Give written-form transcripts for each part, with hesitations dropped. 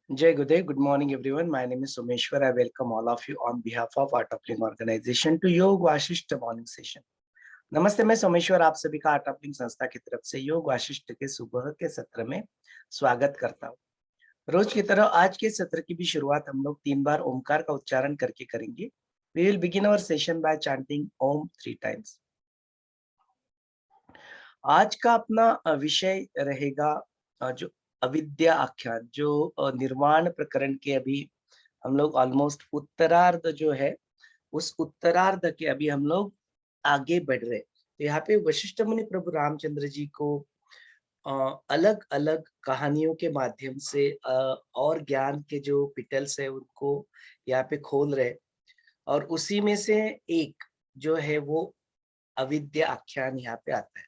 Jai Gude, good morning everyone. My name is Someshwar. I welcome all of you on behalf of Art of Living organization to योग Vasishtha morning session. नमस्ते, मैं सोमेश्वर आप सभी का art of living संस्था की तरफ से योग वाशिष्ठ के सुबह के सत्र में स्वागत करता हूँ। रोज की तरह आज के सत्र की भी शुरुआत हम लोग 3 बार ओमकार का उच्चारण करके करेंगे। We will begin our session by chanting Om 3 times. आज का अपना विषय रहेगा जो अविद्या आख्यान, जो निर्वाण प्रकरण के अभी हम लोग ऑलमोस्ट उत्तरार्ध जो है उस उत्तरार्ध के अभी हम लोग आगे बढ़ रहे। तो यहाँ पे वशिष्ठ मुनि प्रभु रामचंद्र जी को अलग अलग कहानियों के माध्यम से और ज्ञान के जो पिटल्स है उनको यहाँ पे खोल रहे, और उसी में से एक जो है वो अविद्या आख्यान यहाँ पे आता है।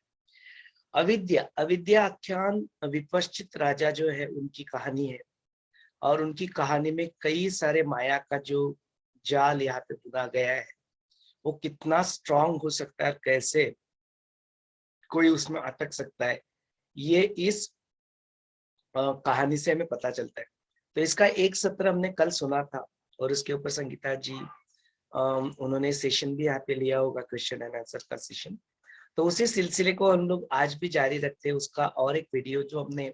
अविद्या आख्यान विपश्चित राजा जो है उनकी कहानी है, और उनकी कहानी में कई सारे माया का जो जाल यहाँ पे बुना गया है वो कितना स्ट्रांग हो सकता है, कैसे कोई उसमें अटक सकता है, ये इस कहानी से हमें पता चलता है। तो इसका एक सत्र हमने कल सुना था और उसके ऊपर संगीता जी उन्होंने सेशन भी यहाँ पे लिया होगा, क्वेश्चन एंड आंसर का सेशन। तो उसी सिलसिले को हम लोग आज भी जारी रखते हैं। उसका और एक वीडियो जो हमने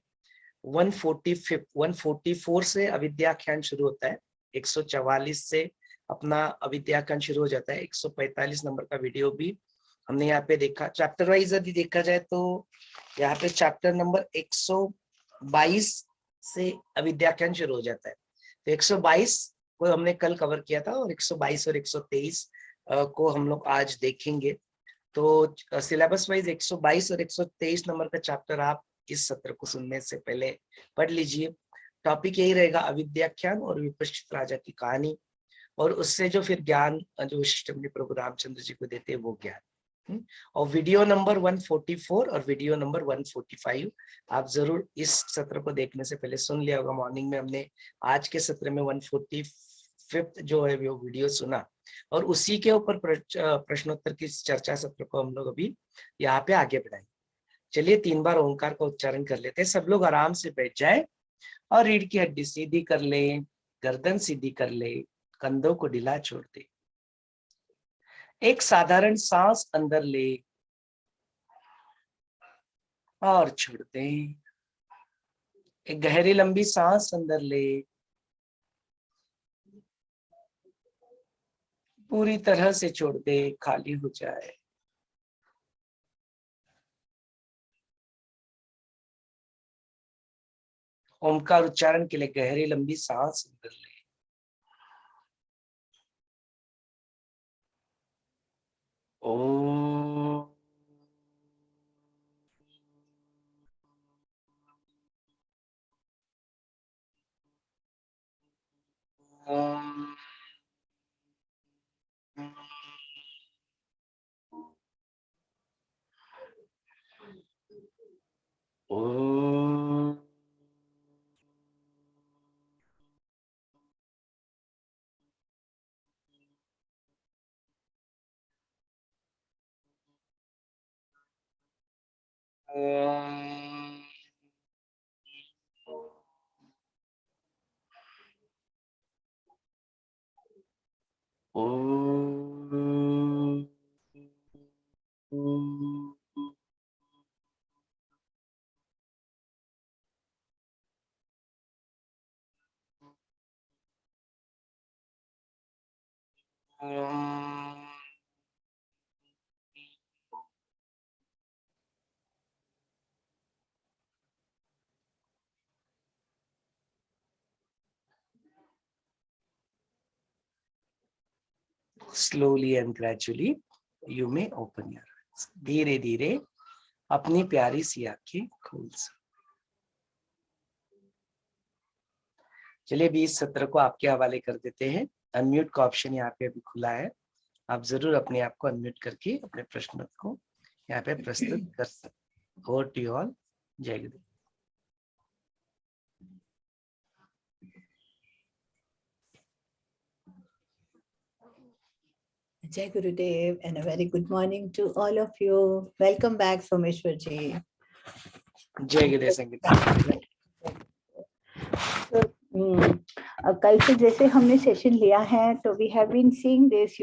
144 से अविद्याख्यान शुरू होता है, 144 से अपना अविद्याख्यान शुरू हो जाता है, 145 नंबर का वीडियो भी हमने यहाँ पे देखा। चैप्टर वाइज यदि देखा जाए तो यहाँ पे चैप्टर नंबर 122 से अविद्याख्यान शुरू हो जाता है। तो 122 को हमने कल कवर किया था और 122 और 123 को हम लोग आज देखेंगे। तो सिलेबस वाइज 122 और 123 नंबर का चैप्टर आप इस सत्र को सुनने से पहले पढ़ लीजिए। टॉपिक यही रहेगा, अविद्याख्यान और विपश्चित राजा की कहानी, और उससे जो फिर ज्ञान जो वशिष्ठ मुनि प्रभु रामचंद्र जी को देते हैं वो ज्ञान। और वीडियो नंबर 144 और वीडियो नंबर 145 आप जरूर इस सत्र को देखने से पहले सुन लिया होगा। मॉर्निंग में हमने आज के सत्र में 145 जो है वो वीडियो सुना, और उसी के ऊपर प्रश्नोत्तर की चर्चा सत्र को हम लोग अभी यहाँ पे आगे बढ़ाएंगे। चलिए 3 बार ओंकार का उच्चारण कर लेते हैं। सब लोग आराम से बैठ जाए और रीढ़ की हड्डी सीधी कर ले, गर्दन सीधी कर ले, कंधों को ढीला छोड़ दे। एक साधारण सांस अंदर ले और छोड़ दे। एक गहरी लंबी सांस अंदर ले, पूरी तरह से छोड़ दे, खाली हो जाए। ओमकार उच्चारण के लिए गहरी लंबी सांस अंदर ले। ओम। ओम। ओम। Slowly and gradually you may open your eyes. धीरे धीरे अपनी प्यारी सी आंखें खोल सकते। चलिए अभी इस सत्र को आपके हवाले कर देते हैं। अनम्यूट का ऑप्शन यहाँ पे अभी खुला है, आप जरूर अपने आप को अनम्यूट करके अपने प्रश्न को यहाँ पे प्रस्तुत कर सकते। Over to you all. Jai Guru. Jai Gurudev, and a very good morning to all of you. Welcome back, Someshwar ji. जय गुरुदेव संगीता। So, कल से जैसे हमने सेशन लिया है तो we have been seeing this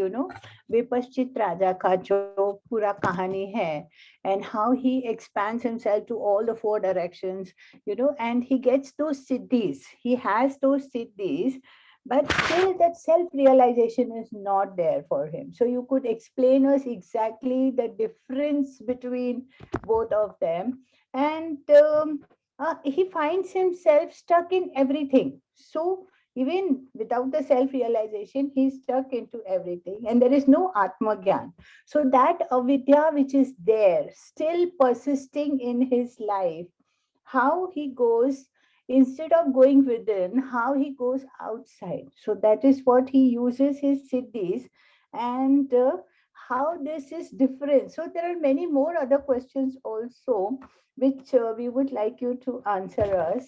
Vipashchit Raja का जो पूरा कहानी है, and how he expands himself to all the four directions, and he gets those siddhis, he has those siddhis, but still that self-realization is not there for him. So you could explain us exactly the difference between both of them. And he finds himself stuck in everything. So even without the self-realization, he's stuck into everything, and there is no Atma Gyan. So that avidya which is there, still persisting in his life, how he goes, instead of going within, how he goes outside. So that is what he uses his siddhis, and how this is different. So there are many more other questions also which we would like you to answer us.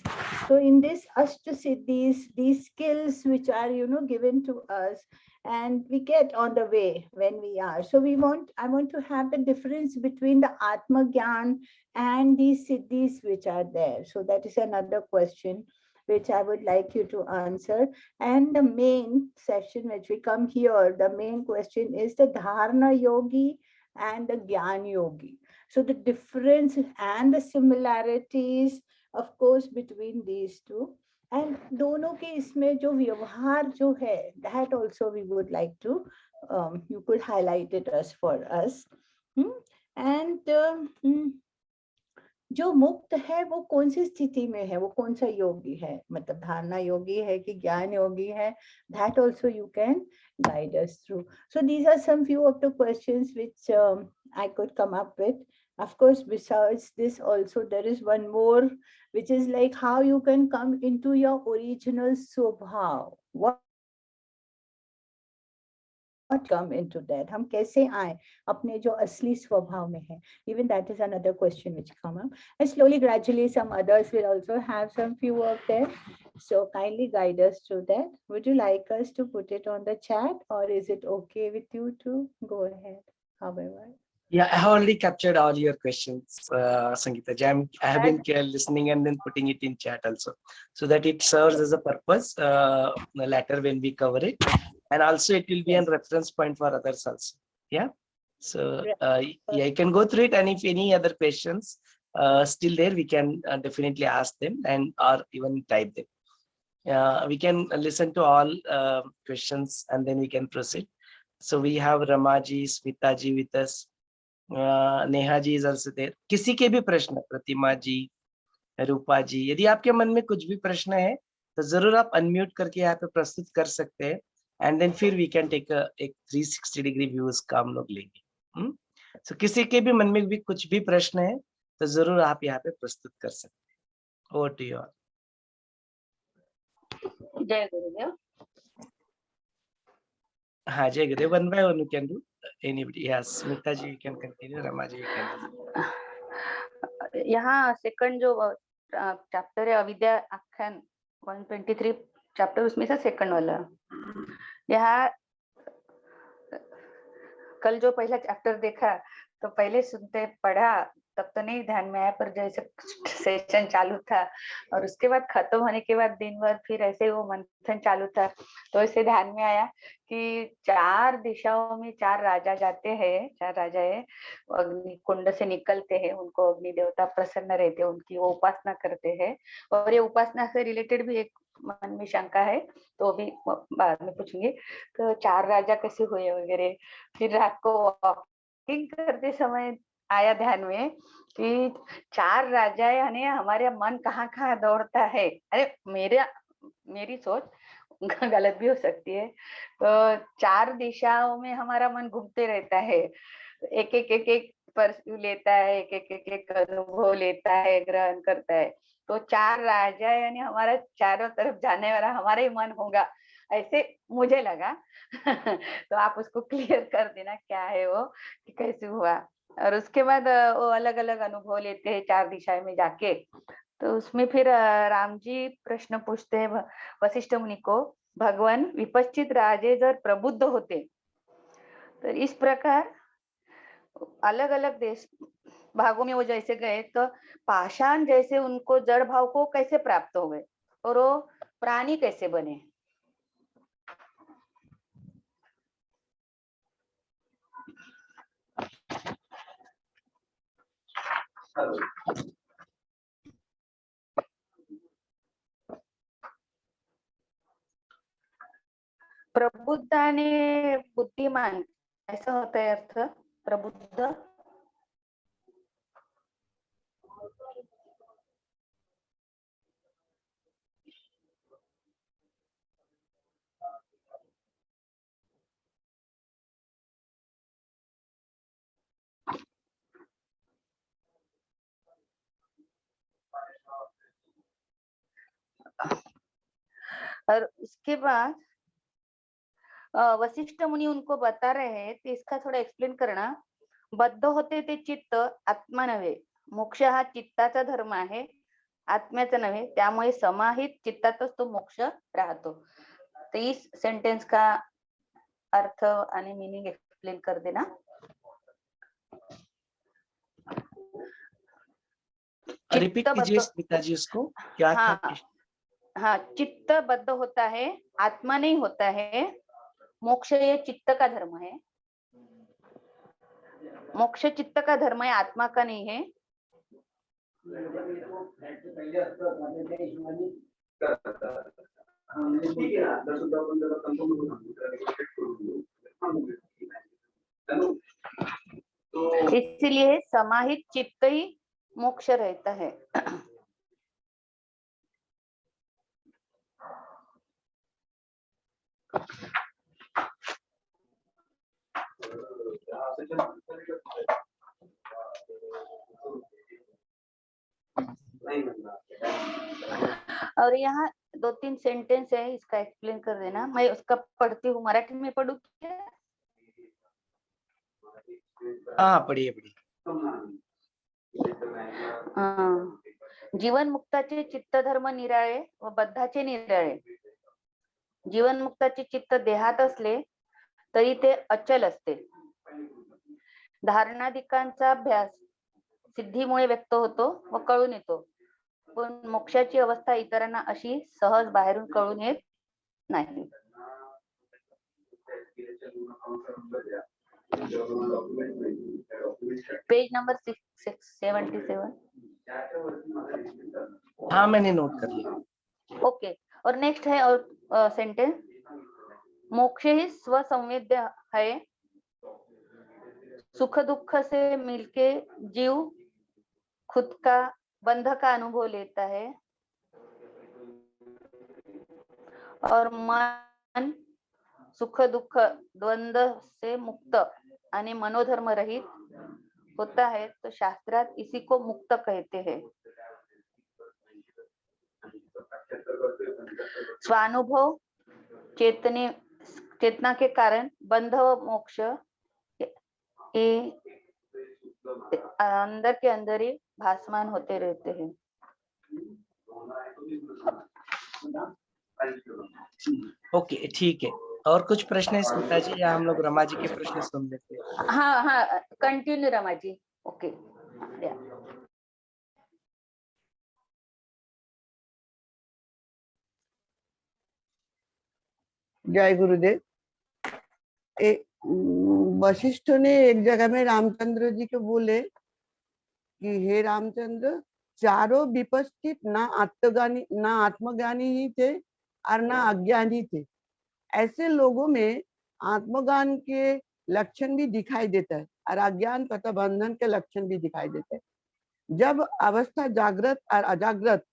So in this Ashtasiddhis, these skills which are given to us, and we get on the way when we are. So I want to have the difference between the Atma Gyan and these siddhis which are there. So that is another question which I would like you to answer. And the main session which we come here, the main question is the Dharana Yogi and the Gyan Yogi. So the difference and the similarities, of course, between these two. And दोनों के इसमें जो व्यवहार जो है, that also we would like to, you could highlight it as for us. And जो मुक्त है वो कौन सी स्थिति में है, वो कौन सा योगी है, मतलब धारणा योगी है कि ज्ञान योगी है, that also you can guide us through. So these are some few of the questions which I could come up with. Of course, besides this also there is one more, which is like how you can come into your original स्वभाव. What come into that, हम कैसे आए अपने जो असली स्वभाव में है. Even that is another question which come up, and slowly gradually some others will also have some few of them. So kindly guide us through that. Would you like us to put it on the chat, or is it okay with you to go ahead? However, yeah, I have already captured all your questions, Sangeeta ji. I have been listening and then putting it in chat also, so that it serves as a purpose later when we cover it, and also it will be a reference point for others also. Yeah. So yeah, you can go through it, and if any other questions still there, we can definitely ask them and or even type them. We can listen to all questions and then we can proceed. So we have Ramaji, Smita ji with us. Neha ji is also there. किसी के भी प्रश्न, प्रतिमा जी, रूपा जी, यदि आपके मन में कुछ भी प्रश्न है तो जरूर आप अनम्यूट करके यहाँ पे प्रस्तुत कर सकते हैं, एंड देन फिर वी कैन टेक एक 360 डिग्री व्यू उसका हम लोग लेंगे. सो किसी के भी मन में भी कुछ भी प्रश्न है तो जरूर आप यहाँ पे प्रस्तुत कर सकते हैं. Over to you all. Jai Gurudev. हाँ, Jai Gurudev. One by one you can do. Anybody? Yes, Smita ji, you can continue. Rama ji, you can. यहाँ सेकंड जो चैप्टर है अविद्या आख्यान 123 चैप्टर, उसमें से सेकंड वाला. यहाँ कल जो पहला चैप्टर देखा तो पहले सुनते पढ़ा तब तो नहीं ध्यान में आया, पर जैसे सेशन चालू था और उसके बाद खत्म होने के बाद दिन भर फिर ऐसे वो मंथन चालू था, तो ऐसे ध्यान में आया कि 4 दिशाओं में 4 राजा जाते हैं, 4 राजा है, अग्नि कुंड से निकलते हैं, उनको अग्नि देवता प्रसन्न रहते हैं, उनकी वो उपासना करते हैं. और ये उपासना से रिलेटेड भी एक मन में शंका है, तो अभी बाद में पूछेंगे. तो 4 राजा कैसे हुए वगैरह. फिर रात को वॉकिंग करते समय आया ध्यान में कि 4 राजा यानी हमारे मन कहाँ कहाँ दौड़ता है. अरे मेरी सोच गलत भी हो सकती है. तो 4 दिशाओं में हमारा मन घूमते रहता है, एक एक परस्यू लेता है, एक अनुभव लेता है, ग्रहण करता है. तो 4 राजा यानी हमारा चारों तरफ जाने वाला हमारा ही मन होगा, ऐसे मुझे लगा. तो आप उसको क्लियर कर देना क्या है वो, कि कैसे हुआ. और उसके बाद वो अलग अलग अनुभव लेते हैं 4 दिशाएं में जाके. तो उसमें फिर राम जी प्रश्न पूछते हैं वशिष्ठ मुनि को, भगवान विपश्चित राजे जर प्रबुद्ध होते तो इस प्रकार अलग अलग देश भागों में वो जैसे गए तो पाषाण जैसे उनको जड़ भाव को कैसे प्राप्त हो गए और वो प्राणी कैसे बने. प्रबुद्ध आणि बुद्धिमान ऐसा होता है अर्थ प्रबुद्ध। और उसके बाद वशिष्ठ मुनि उनको बता रहे हैं, तो इसका थोड़ा एक्सप्लेन करना। बद्ध होते ते चित्त आत्मा नव्हे, मोक्ष हा चित्ताचा धर्म आहे, आत्म्याचा नव्हे, त्यामुळे समाहित चित्तातच तो मोक्ष राहतो। तो इस सेंटेंस का अर्थ आणि मीनिंग एक्सप्लेन कर देना। रिपीट कीजिए स्मिता जी उसको, क्या था? हाँ, चित्त बद्ध होता है, आत्मा नहीं होता है, मोक्ष ये चित्त का धर्म है, मोक्ष चित्त का धर्म है, आत्मा का नहीं है। इसीलिए समाहित चित्त ही मोक्ष रहता है। और यहाँ 2-3 सेंटेंस है, इसका एक्सप्लेन कर देना। मैं उसका पढ़ती हूँ, मराठी में पढ़ू क्या? हाँ पढ़िए पढ़िए। जीवन मुक्ताचे चित्त धर्म निराळे व बद्धाचे निराळे। जीवन मुक्ताचे चित्त देहात असले तरी ते अचल असते। धारणाधिकांचा अभ्यास सिद्धीमुळे व्यक्त होतो व कळून येतो, पण मोक्षाची अवस्था इतरांना अशी सहज बाहेरून कळून येत नाही। Page number 677। हाँ मैंने नोट कर लिया। ओके, और नेक्स्ट है और सेंटेंस, मोक्ष ही स्वसंवेद्य है, सुख दुख से मिलके जीव खुद का बंध का अनुभव लेता है और मन सुख दुख द्वंद्व से मुक्त आणि मनोधर्म रहित होता है, तो शास्त्रात इसी को मुक्त कहते हैं। स्वानुभव चेतना के कारण बंध व मोक्ष अंदर के अंदर ही भासमान होते रहते हैं। ओके ठीक है, और कुछ प्रश्न है स्मिता जी, या हम लोग रमा जी के प्रश्न सुन लेते हैं? हाँ कंटिन्यू रमा जी। ओके जय गुरुदेव। वशिष्ठ ने एक जगह में रामचंद्र जी को बोले कि हे रामचंद्र, चारों विपस्थित ना आत्मज्ञानी ही थे और ना अज्ञानी थे। ऐसे लोगों में आत्मज्ञान के लक्षण भी दिखाई देता है और अज्ञान तथा बंधन के लक्षण भी दिखाई देते हैं। जब अवस्था जागृत और अजागृत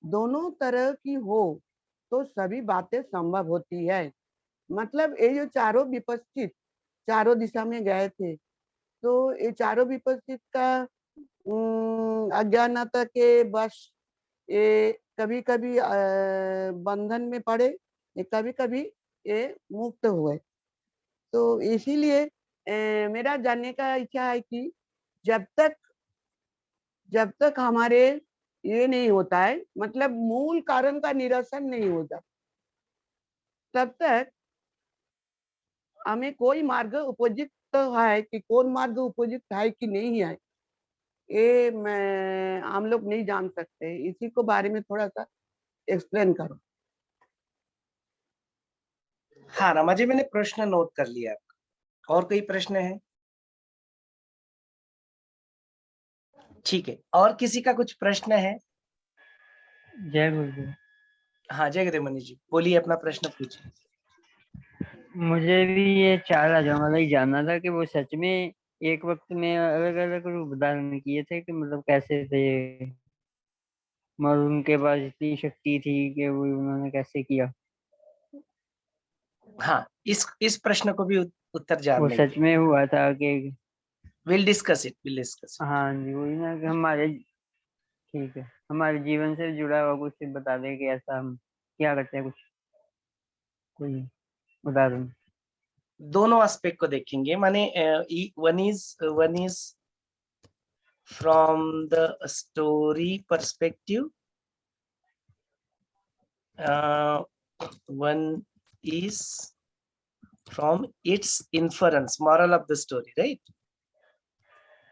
दोनों तरह की हो तो सभी बातें संभव होती है। मतलब ये जो चारों विपस्थित चारों दिशा में गए थे, तो ये चारों विपस्थित का अज्ञानता के वश ये कभी कभी बंधन में पड़े, ये कभी कभी ये मुक्त हुए। तो इसीलिए मेरा जानने का इच्छा है कि जब तक हमारे ये नहीं होता है, मतलब मूल कारण का निरसन नहीं होता, तब तक हमें कोई मार्ग उपयुक्त है कि कौन मार्ग उपयुक्त है कि नहीं है, ये हम लोग नहीं जान सकते। इसी को बारे में थोड़ा सा एक्सप्लेन करो। हाँ रमा जी, मैंने प्रश्न नोट कर लिया आपका। और कोई प्रश्न है? ठीक है, और किसी का कुछ प्रश्न है? जय गुरुदेव। हाँ जय गुरुदेव मनीष जी, बोलिए अपना प्रश्न पूछिए। मुझे भी ये 4 राजाओं वाला ही जानना था कि वो सच में एक वक्त में अलग अलग रूप धारण किए थे कि मतलब कैसे थे, और उनके पास इतनी शक्ति थी कि वो उन्होंने कैसे किया, हाँ, इस प्रश्न को भी उत्तर वो जान सच लेंगे। में हुआ था कि विल डिस्कस इट। हाँ जी वही ना कि हमारे, ठीक है, हमारे जीवन से जुड़ा हुआ कुछ बता दें कि ऐसा हम क्या करते हैं, कुछ कोई उदाहरण। दोनों एस्पेक्ट को देखेंगे, माने one is from the story perspective, one is from its inference, moral of the story, right?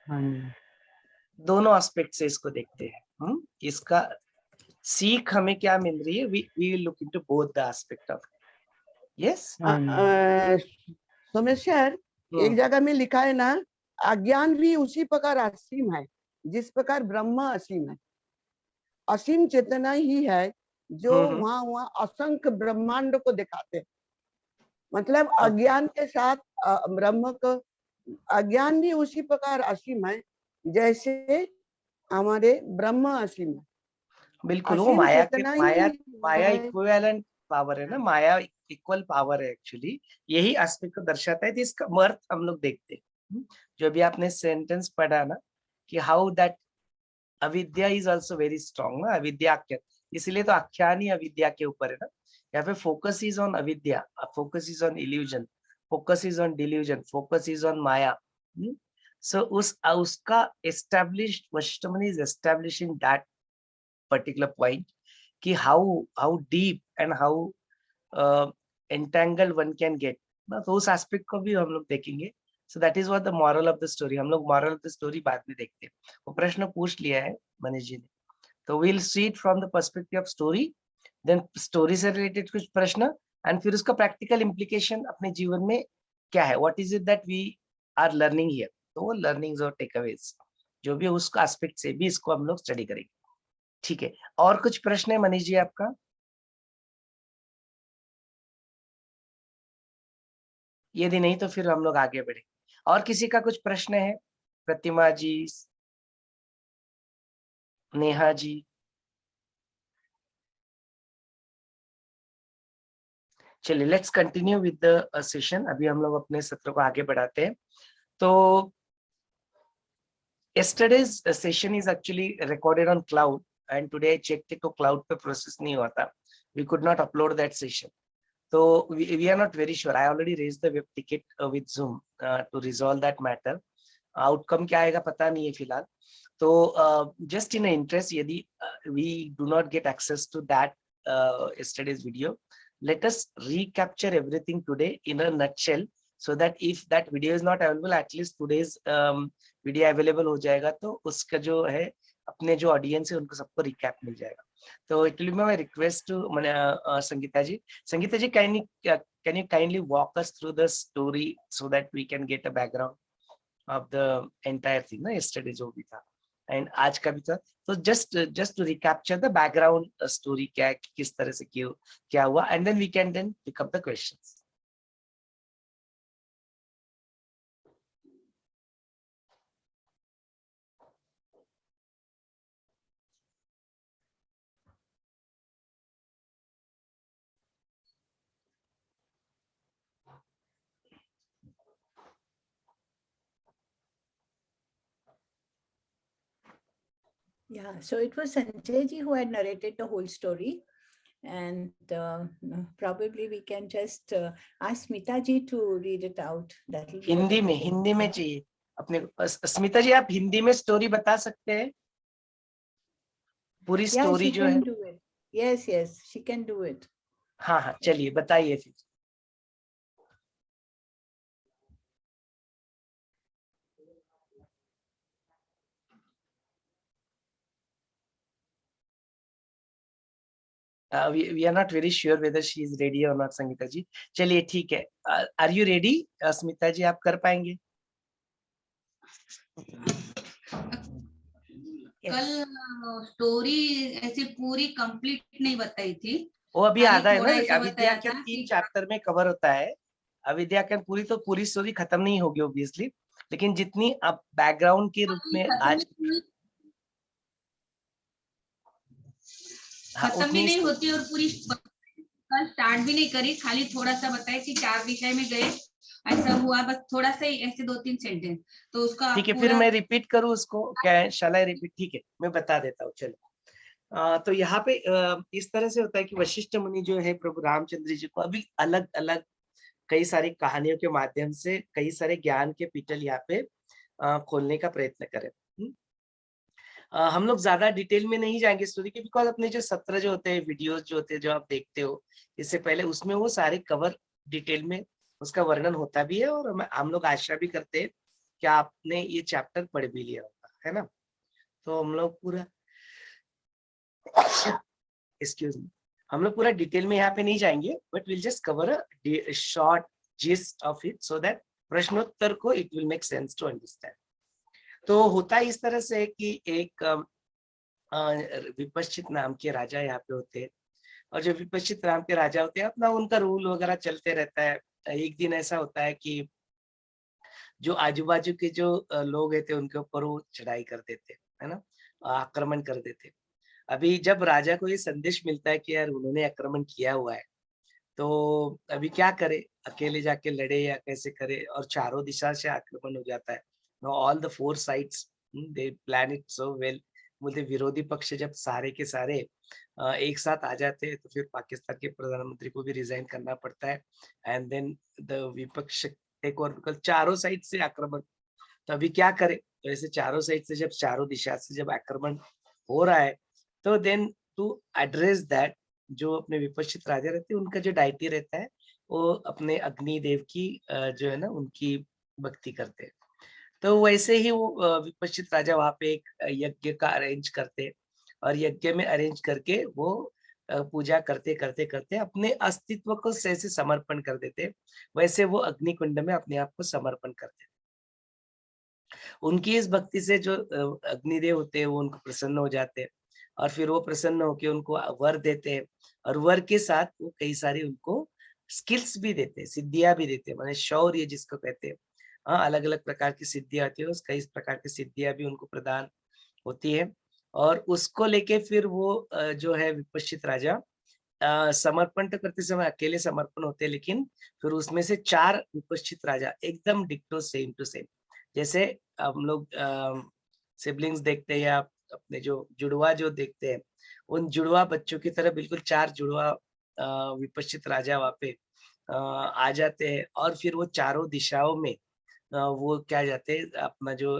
हाँ जी दोनों एस्पेक्ट से इसको देखते हैं। इसका सीख हमें क्या मिल रही है? We will look into both the aspect of, yes. हाँ जी सोमेश्वर, एक जगह में लिखा है ना, अज्ञान भी उसी प्रकार असीम है जिस प्रकार ब्रह्म असीम है। असीम चेतना ही है जो वहाँ असंख्य ब्रह्मांड को दिखाते हैं। मतलब अज्ञान के साथ ब्रह्म को, अज्ञान भी उसी प्रकार असीम है जैसे हमारे ब्रह्म असीम है। बिल्कुल, वो असीम माया के चेतना ही माया है। इक्विवेलेंट पावर है ना, माया इक्वल पावर है एक्चुअली, यही एस्पेक्ट को दर्शाता है। तो इसका अर्थ हम लोग देखते हैं। जो भी आपने सेंटेंस पढ़ा ना कि हाउ दैट अविद्या इज आल्सो वेरी स्ट्रांग ना, अविद्या आख्यान, इसलिए तो आख्यान ही अविद्या के ऊपर है ना। यहाँ पे focus is on avidya, focus is on illusion, focus is on delusion, focus is on maya. So उसका established Vashishthamuni is establishing that particular point कि how deep and how entangled one can get ना, तो उस एस्पेक्ट को भी हम लोग देखेंगे। So that is what the moral of the story. हम लोग मॉरल ऑफ द स्टोरी बाद में देखते हैं। वो प्रश्न पूछ लिया है मनीष जी ने, तो will see it from the perspective of story, then story से रिलेटेड कुछ प्रश्न, एंड फिर उसका प्रैक्टिकल इम्प्लीकेशन अपने जीवन में क्या है, what is it that we are learning here. तो वो लर्निंग्स और टेकअवेज जो भी उसका एस्पेक्ट से भी इसको हम लोग स्टडी करेंगे। ठीक है, और कुछ प्रश्न है मनीष जी आपका? यदि नहीं तो फिर हम लोग आगे बढ़े। और किसी का कुछ प्रश्न है? प्रतिमा जी, नेहा जी। चलिए let's continue with the session. अभी हम लोग अपने सत्र को आगे बढ़ाते हैं। तो yesterday's session is actually recorded on cloud, and today I checked it तो cloud पे प्रोसेस नहीं हुआ था, we could not upload that session. So we are not very sure. I already raised the web ticket with Zoom to resolve that matter. Outcome क्या आएगा पता नहीं है फिलहाल। तो just in interest, यदि we do not get access to that yesterday's video, let us recapture everything today in a nutshell, so that if that video is not available, at least today's video available हो जाएगा, तो उसका जो है अपने जो audience है उनको सबको रिकैप मिल जाएगा। तो it will be my request to Sangeeta ji. Sangeeta ji, can you kindly walk us through the story so that we can get a background of the entire thing ना, yesterday जो भी था and आज का भी था। तो just to recapture the background story, क्या किस तरह से क्या हुआ, and then we can then pick up the questions. Yeah, so it was Sanjay ji who had narrated the whole story. And probably we can just ask Smita ji to read it out. That will be Hindi better. में चाहिए अपने को। स्मिता जी, आप हिंदी में story बता सकते हैं? पूरी Yeah, स्टोरी she जो है। can do it. Yes, yes, she can do it. हाँ हाँ, चलिए बताइए फिर। we are not very sure whether she is ready or not, Sangeeta जी। चलिए ठीक है, are you ready? स्मिता जी, आप कर पाएंगे? कल स्टोरी ऐसी पूरी कंप्लीट नहीं बताई थी। वो अभी खाली आधा है ना, थोड़ा ऐसा अविद्या बताया के था 3 कि चैप्टर में कवर होता है। अविद्या के पूरी तो पूरी स्टोरी खत्म नहीं होगी ऑब्वियसली, लेकिन जितनी अब बैकग्राउंड के रूप में आज खत्म भी उतनी नहीं होती और पूरी कल स्टार्ट भी नहीं करी, खाली थोड़ा सा बताया कि 4 विषय में गए, ऐसा हुआ, बस थोड़ा सा ही ऐसे 2-3 सेंटेंस, तो उसका ठीक है। फिर पूरा मैं रिपीट करूँ उसको, क्या है, शैल आई रिपीट? ठीक है, मैं बता देता हूँ। चलो, तो यहाँ पे इस तरह से होता है कि वशिष्ठ मुनि जो है प्रभु रामचंद्र जी को अभी अलग अलग कई सारी कहानियों के माध्यम से कई सारे ज्ञान के पिटल यहाँ पे खोलने का प्रयत्न करें। हम लोग ज्यादा डिटेल में नहीं जाएंगे स्टोरी के, बिकॉज अपने जो 17 जो होते हैं वीडियोस जो होते हैं जो आप देखते हो इससे पहले, उसमें वो सारे कवर डिटेल में उसका वर्णन होता भी है, और हम लोग आशा भी करते हैं कि आपने ये चैप्टर पढ़ भी लिया होगा, है ना। तो हम लोग पूरा एक्सक्यूज मी, हम लोग पूरा डिटेल में यहाँ पे नहीं जाएंगे, but will just cover a short gist of it so that प्रश्नोत्तर को it will make sense to understand. तो होता इस तरह से कि एक विपश्चित नाम के राजा यहाँ पे होते हैं, और जो विपश्चित नाम के राजा होते हैं अपना उनका रूल वगैरह चलते रहता है। एक दिन ऐसा होता है कि जो आजू बाजू के जो लोग थे उनके ऊपर वो चढ़ाई कर देते, है ना, आक्रमण कर देते। अभी जब राजा को ये संदेश मिलता है कि यार उन्होंने आक्रमण किया हुआ है, तो अभी क्या करे, अकेले जाके लड़े या कैसे करे, और चारों दिशा से आक्रमण हो जाता है। All the 4 sides they plan it so well. बोलते विरोधी पक्ष जब सारे के सारे एक साथ आ जाते हैं तो फिर पाकिस्तान के प्रधानमंत्री को भी रिजाइन करना पड़ता है, एंड देन द विपक्ष टेक ओवर, बिकॉज चारों साइड से आक्रमण। तो अभी क्या करे, तो ऐसे चारों साइड से जब चारों दिशा से जब आक्रमण हो रहा है, तो देन टू एड्रेस दैट, जो अपने विपश्चित राजा रहते हैं उनका जो डायटी रहता है वो अपने अग्निदेव की जो है ना उनकी भक्ति करते हैं। तो वैसे ही वो विपश्चित राजा वहां पे एक यज्ञ का अरेंज करते, और यज्ञ में अरेंज करके वो पूजा करते करते करते अपने अस्तित्व को कैसे समर्पण कर देते, वैसे वो अग्निकुंड में अपने आप को समर्पण करते। उनकी इस भक्ति से जो अग्निदेव होते हैं वो उनको प्रसन्न हो जाते हैं, और फिर वो प्रसन्न होकर उनको वर देते हैं, और वर के साथ वो कई सारी उनको स्किल्स भी देते हैं, सिद्धियां भी देते हैं, माने शौर्य जिसको कहते हैं। हाँ, अलग अलग प्रकार की सिद्धियां आती है, कई प्रकार की सिद्धियां भी उनको प्रदान होती है। और उसको लेके फिर वो जो है विपश्चित राजा समर्पण तो करते समय अकेले समर्पण होते हैं, लेकिन फिर उसमें से 4 विपश्चित राजा एकदम डिक्टो सेम टू सेम, जैसे हम लोग सिबलिंग्स देखते हैं या अपने जो जुड़वा जो देखते हैं, उन जुड़वा बच्चों की तरह बिल्कुल 4 जुड़वा विपश्चित राजा वहाँ पे आ जाते हैं, और फिर वो चारों दिशाओं में वो क्या जाते हैं अपना जो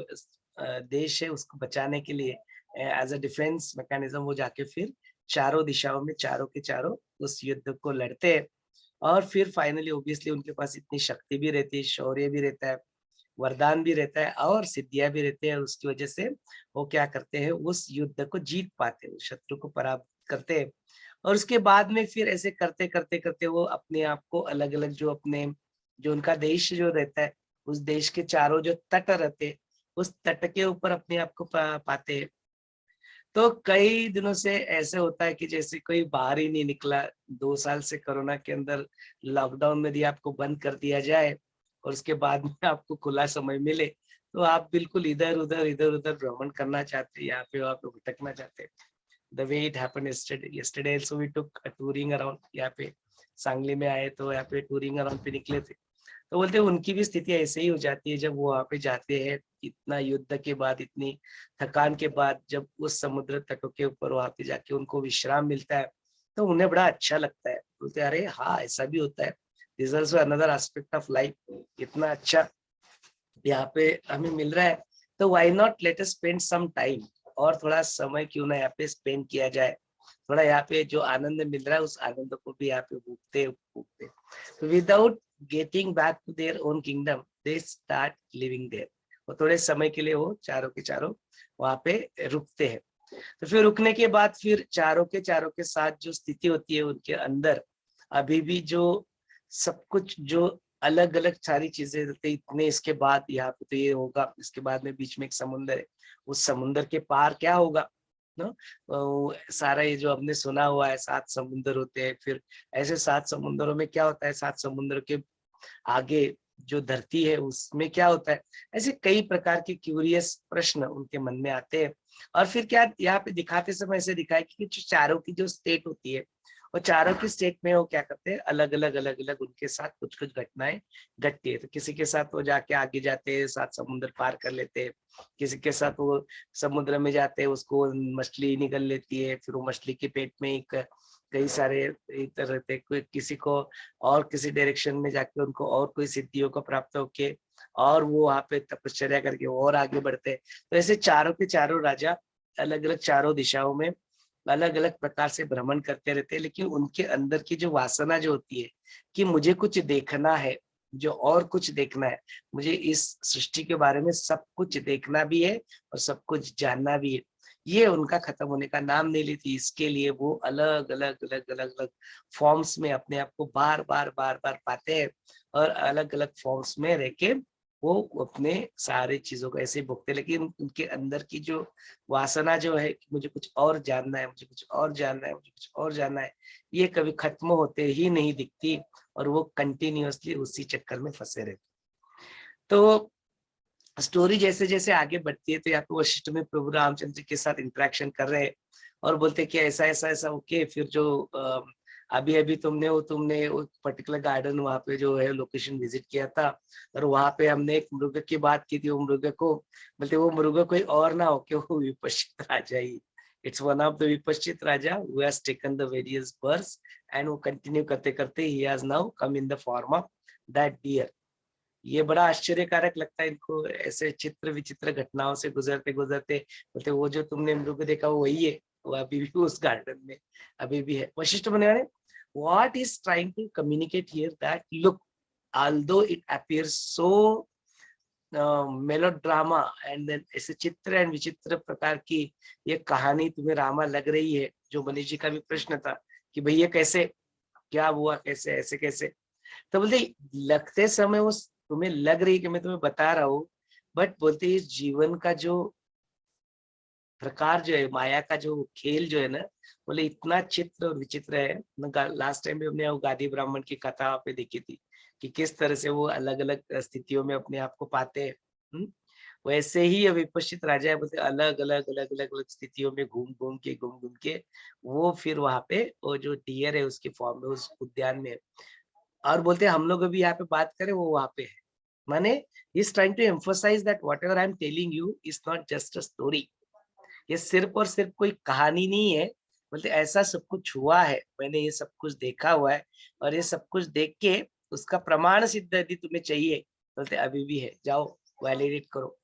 देश है उसको बचाने के लिए एज अ डिफेंस मैकेनिज्म वो जाके फिर चारों दिशाओं में चारों के चारों उस युद्ध को लड़ते हैं। और फिर फाइनली ऑब्वियसली उनके पास इतनी शक्ति भी रहती है, शौर्य भी रहता है, वरदान भी रहता है, और सिद्धियां भी रहती है, और उसकी वजह से वो क्या करते हैं, उस युद्ध को जीत पाते हैं, शत्रु को पराजित करते हैं। और उसके बाद में फिर ऐसे करते करते करते वो अपने आप को अलग अलग जो अपने जो उनका देश जो रहता है उस देश के चारों जो तट रहते हैं उस तट के ऊपर अपने आप को पाते हैं। तो कई दिनों से ऐसे होता है कि जैसे कोई बाहर ही नहीं निकला, 2 साल से कोरोना के अंदर लॉकडाउन में यदि आपको बंद कर दिया जाए और उसके बाद में आपको खुला समय मिले, तो आप बिल्कुल इधर उधर भ्रमण करना चाहते हैं, यहाँ पे वहाँ पे भटकना चाहते हैं। The way it happened yesterday also we took a touring around, यहाँ पे सांगली में आए तो यहाँ पे टूरिंग अराउंड पे निकले थे। तो बोलते उनकी भी स्थिति ऐसे ही हो जाती है जब वो वहाँ पे जाते हैं, इतना युद्ध के बाद, इतनी थकान के बाद, जब उस समुद्र तटों के ऊपर वहाँ पे जाके उनको विश्राम मिलता है तो उन्हें बड़ा अच्छा लगता है। बोलते अरे हाँ, ऐसा भी होता है, this is also another aspect of life, इतना अच्छा यहाँ पे हमें मिल रहा है, तो why not let us spend some time, और थोड़ा समय क्यों ना यहाँ पे स्पेंड किया जाए, थोड़ा यहाँ पे जो आनंद मिल रहा है उस आनंद को भी यहाँ पे भूखते without getting back to their own kingdom they start living there. वो थोड़े समय के लिए वो चारों के चारों वहां पे रुकते हैं। तो फिर रुकने के बाद फिर चारों के साथ जो स्थिति होती है उनके अंदर अभी भी जो सब कुछ जो अलग अलग सारी चीजें रहते, इतने इसके बाद यहाँ पे तो ये होगा, इसके बाद में बीच में एक समुंदर है, उस समुंदर के पार क्या होगा ना। सारा ये जो हमने सुना हुआ है 7 समुंदर होते हैं, फिर ऐसे 7 समुंदरों में क्या होता है, 7 समुंदर के आगे जो धरती है उसमें क्या होता है, ऐसे कई प्रकार के क्यूरियस प्रश्न उनके मन में आते हैं। और फिर क्या यहाँ पे दिखाते समय ऐसे दिखाया कि जो चारों की जो स्टेट होती है, और चारों की स्टेट में वो क्या करते हैं, अलग अलग उनके साथ कुछ कुछ घटनाएं घटती है। तो किसी के साथ वो जाके आगे जाते हैं, 7 समुद्र पार कर लेते हैं, किसी के साथ वो समुद्र में जाते हैं, उसको मछली निकल लेती है, फिर वो मछली के पेट में एक कई सारे इधर रहते, कोई किसी को और किसी डायरेक्शन में जाके उनको और कोई सिद्धियों को प्राप्त होके और वो वहां पे तपश्चर्या करके और आगे बढ़ते हैं। तो ऐसे चारों के चारों राजा अलग अलग चारों दिशाओं में अलग अलग प्रकार से भ्रमण करते रहते हैं, लेकिन उनके अंदर की जो वासना जो होती है कि मुझे कुछ देखना है, जो और कुछ देखना है, मुझे इस सृष्टि के बारे में सब कुछ देखना भी है और सब कुछ जानना भी है, ये उनका खत्म होने का नाम नहीं लेती। इसके लिए वो अलग अलग फॉर्म्स में अपने आप को बार बार पाते हैं, और अलग अलग फॉर्म्स में रह के वो अपने सारे चीजों को ऐसे भुगते, लेकिन उनके अंदर की जो वासना जो है कि मुझे कुछ और जानना है, मुझे कुछ और जानना है, मुझे कुछ और जानना है, ये कभी खत्म होते ही नहीं दिखती, और वो कंटिन्यूअसली उसी चक्कर में फंसे रहते। तो स्टोरी जैसे जैसे आगे बढ़ती है, तो यहाँ पे वशिष्ठ में प्रभु रामचंद्र के साथ इंटरेक्शन कर रहे हैं और बोलते कि ऐसा ऐसा ऐसा ओके। फिर जो अभी अभी तुमने वो पर्टिकुलर गार्डन वहाँ पे जो है लोकेशन विजिट किया था, और वहाँ पे हमने एक मृग की बात की थी, वो मृग को बोलते वो मृग कोई और ना हो कि वो विपश्चित राजा ही, it's one of the Vipashchit Raja who has taken the various birds, and वो कंटिन्यू करते करते he has now come in the form of that deer. ये बड़ा आश्चर्यकारक लगता है इनको, ऐसे चित्र विचित्र घटनाओं से गुजरते गुजरते बोलते वो जो तुमने मृग देखा वो वही है, वो अभी भी उस गार्डन में अभी भी है। वशिष्ठ मुनि ने what is trying to communicate here that look, although it appears so melodrama and then ऐसे चित्र एंड विचित्र प्रकार की ये कहानी तुम्हें रामा लग रही है, जो मनीष जी का भी प्रश्न था कि भैया कैसे क्या हुआ, कैसे ऐसे कैसे, तो बोलते लगते समय वो तुम्हें लग रही है कि मैं तुम्हें बता रहा हूँ, बट बोलते इस जीवन का जो प्रकार जो है, माया का जो खेल जो है ना, बोले इतना चित्र और विचित्र है। लास्ट टाइम भी हमने वो गादी ब्राह्मण की कथा पे देखी थी कि किस तरह से वो अलग अलग स्थितियों में अपने आप को पाते हैं। वैसे ही विपश्चित राजा है, बोलते अलग अलग स्थितियों में घूम घूम के वो फिर वहां पे वो जो डियर है उसके फॉर्म में उस उद्यान में, और बोलते हम लोग अभी यहाँ पे बात करें वो वहां पे है। माने is trying to emphasise that whatever I am telling you is not just a story, ये सिर्फ और सिर्फ कोई कहानी नहीं है, बोलते ऐसा सब कुछ हुआ है, मैंने ये सब कुछ देखा हुआ है, और ये सब कुछ देख के उसका प्रमाण सिद्ध यदि तुम्हें चाहिए, बोलते अभी भी है, जाओ वैलिडेट करो।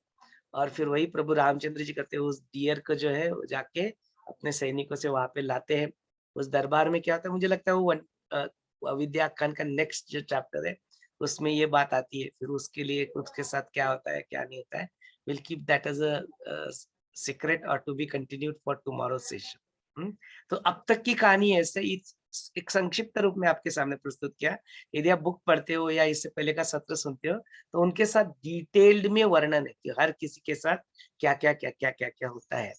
और फिर वही प्रभु रामचंद्र जी करते हैं, उस डियर को जो है वो जाके अपने सैनिकों से वहां पे लाते हैं। उस दरबार में क्या होता है, मुझे लगता है वो अविद्या कांड का नेक्स्ट जो चैप्टर है उसमें ये बात आती है, फिर उसके लिए उसके साथ क्या होता है क्या नहीं होता है, will keep that as a secret और to be continued for tomorrow session. तो अब तक की कहानी ऐसे एक संक्षिप्त रूप में आपके सामने प्रस्तुत किया। यदि आप बुक पढ़ते हो या इससे पहले का सत्र सुनते हो तो उनके साथ डिटेल्ड में वर्णन है कि हर किसी के साथ क्या क्या होता है।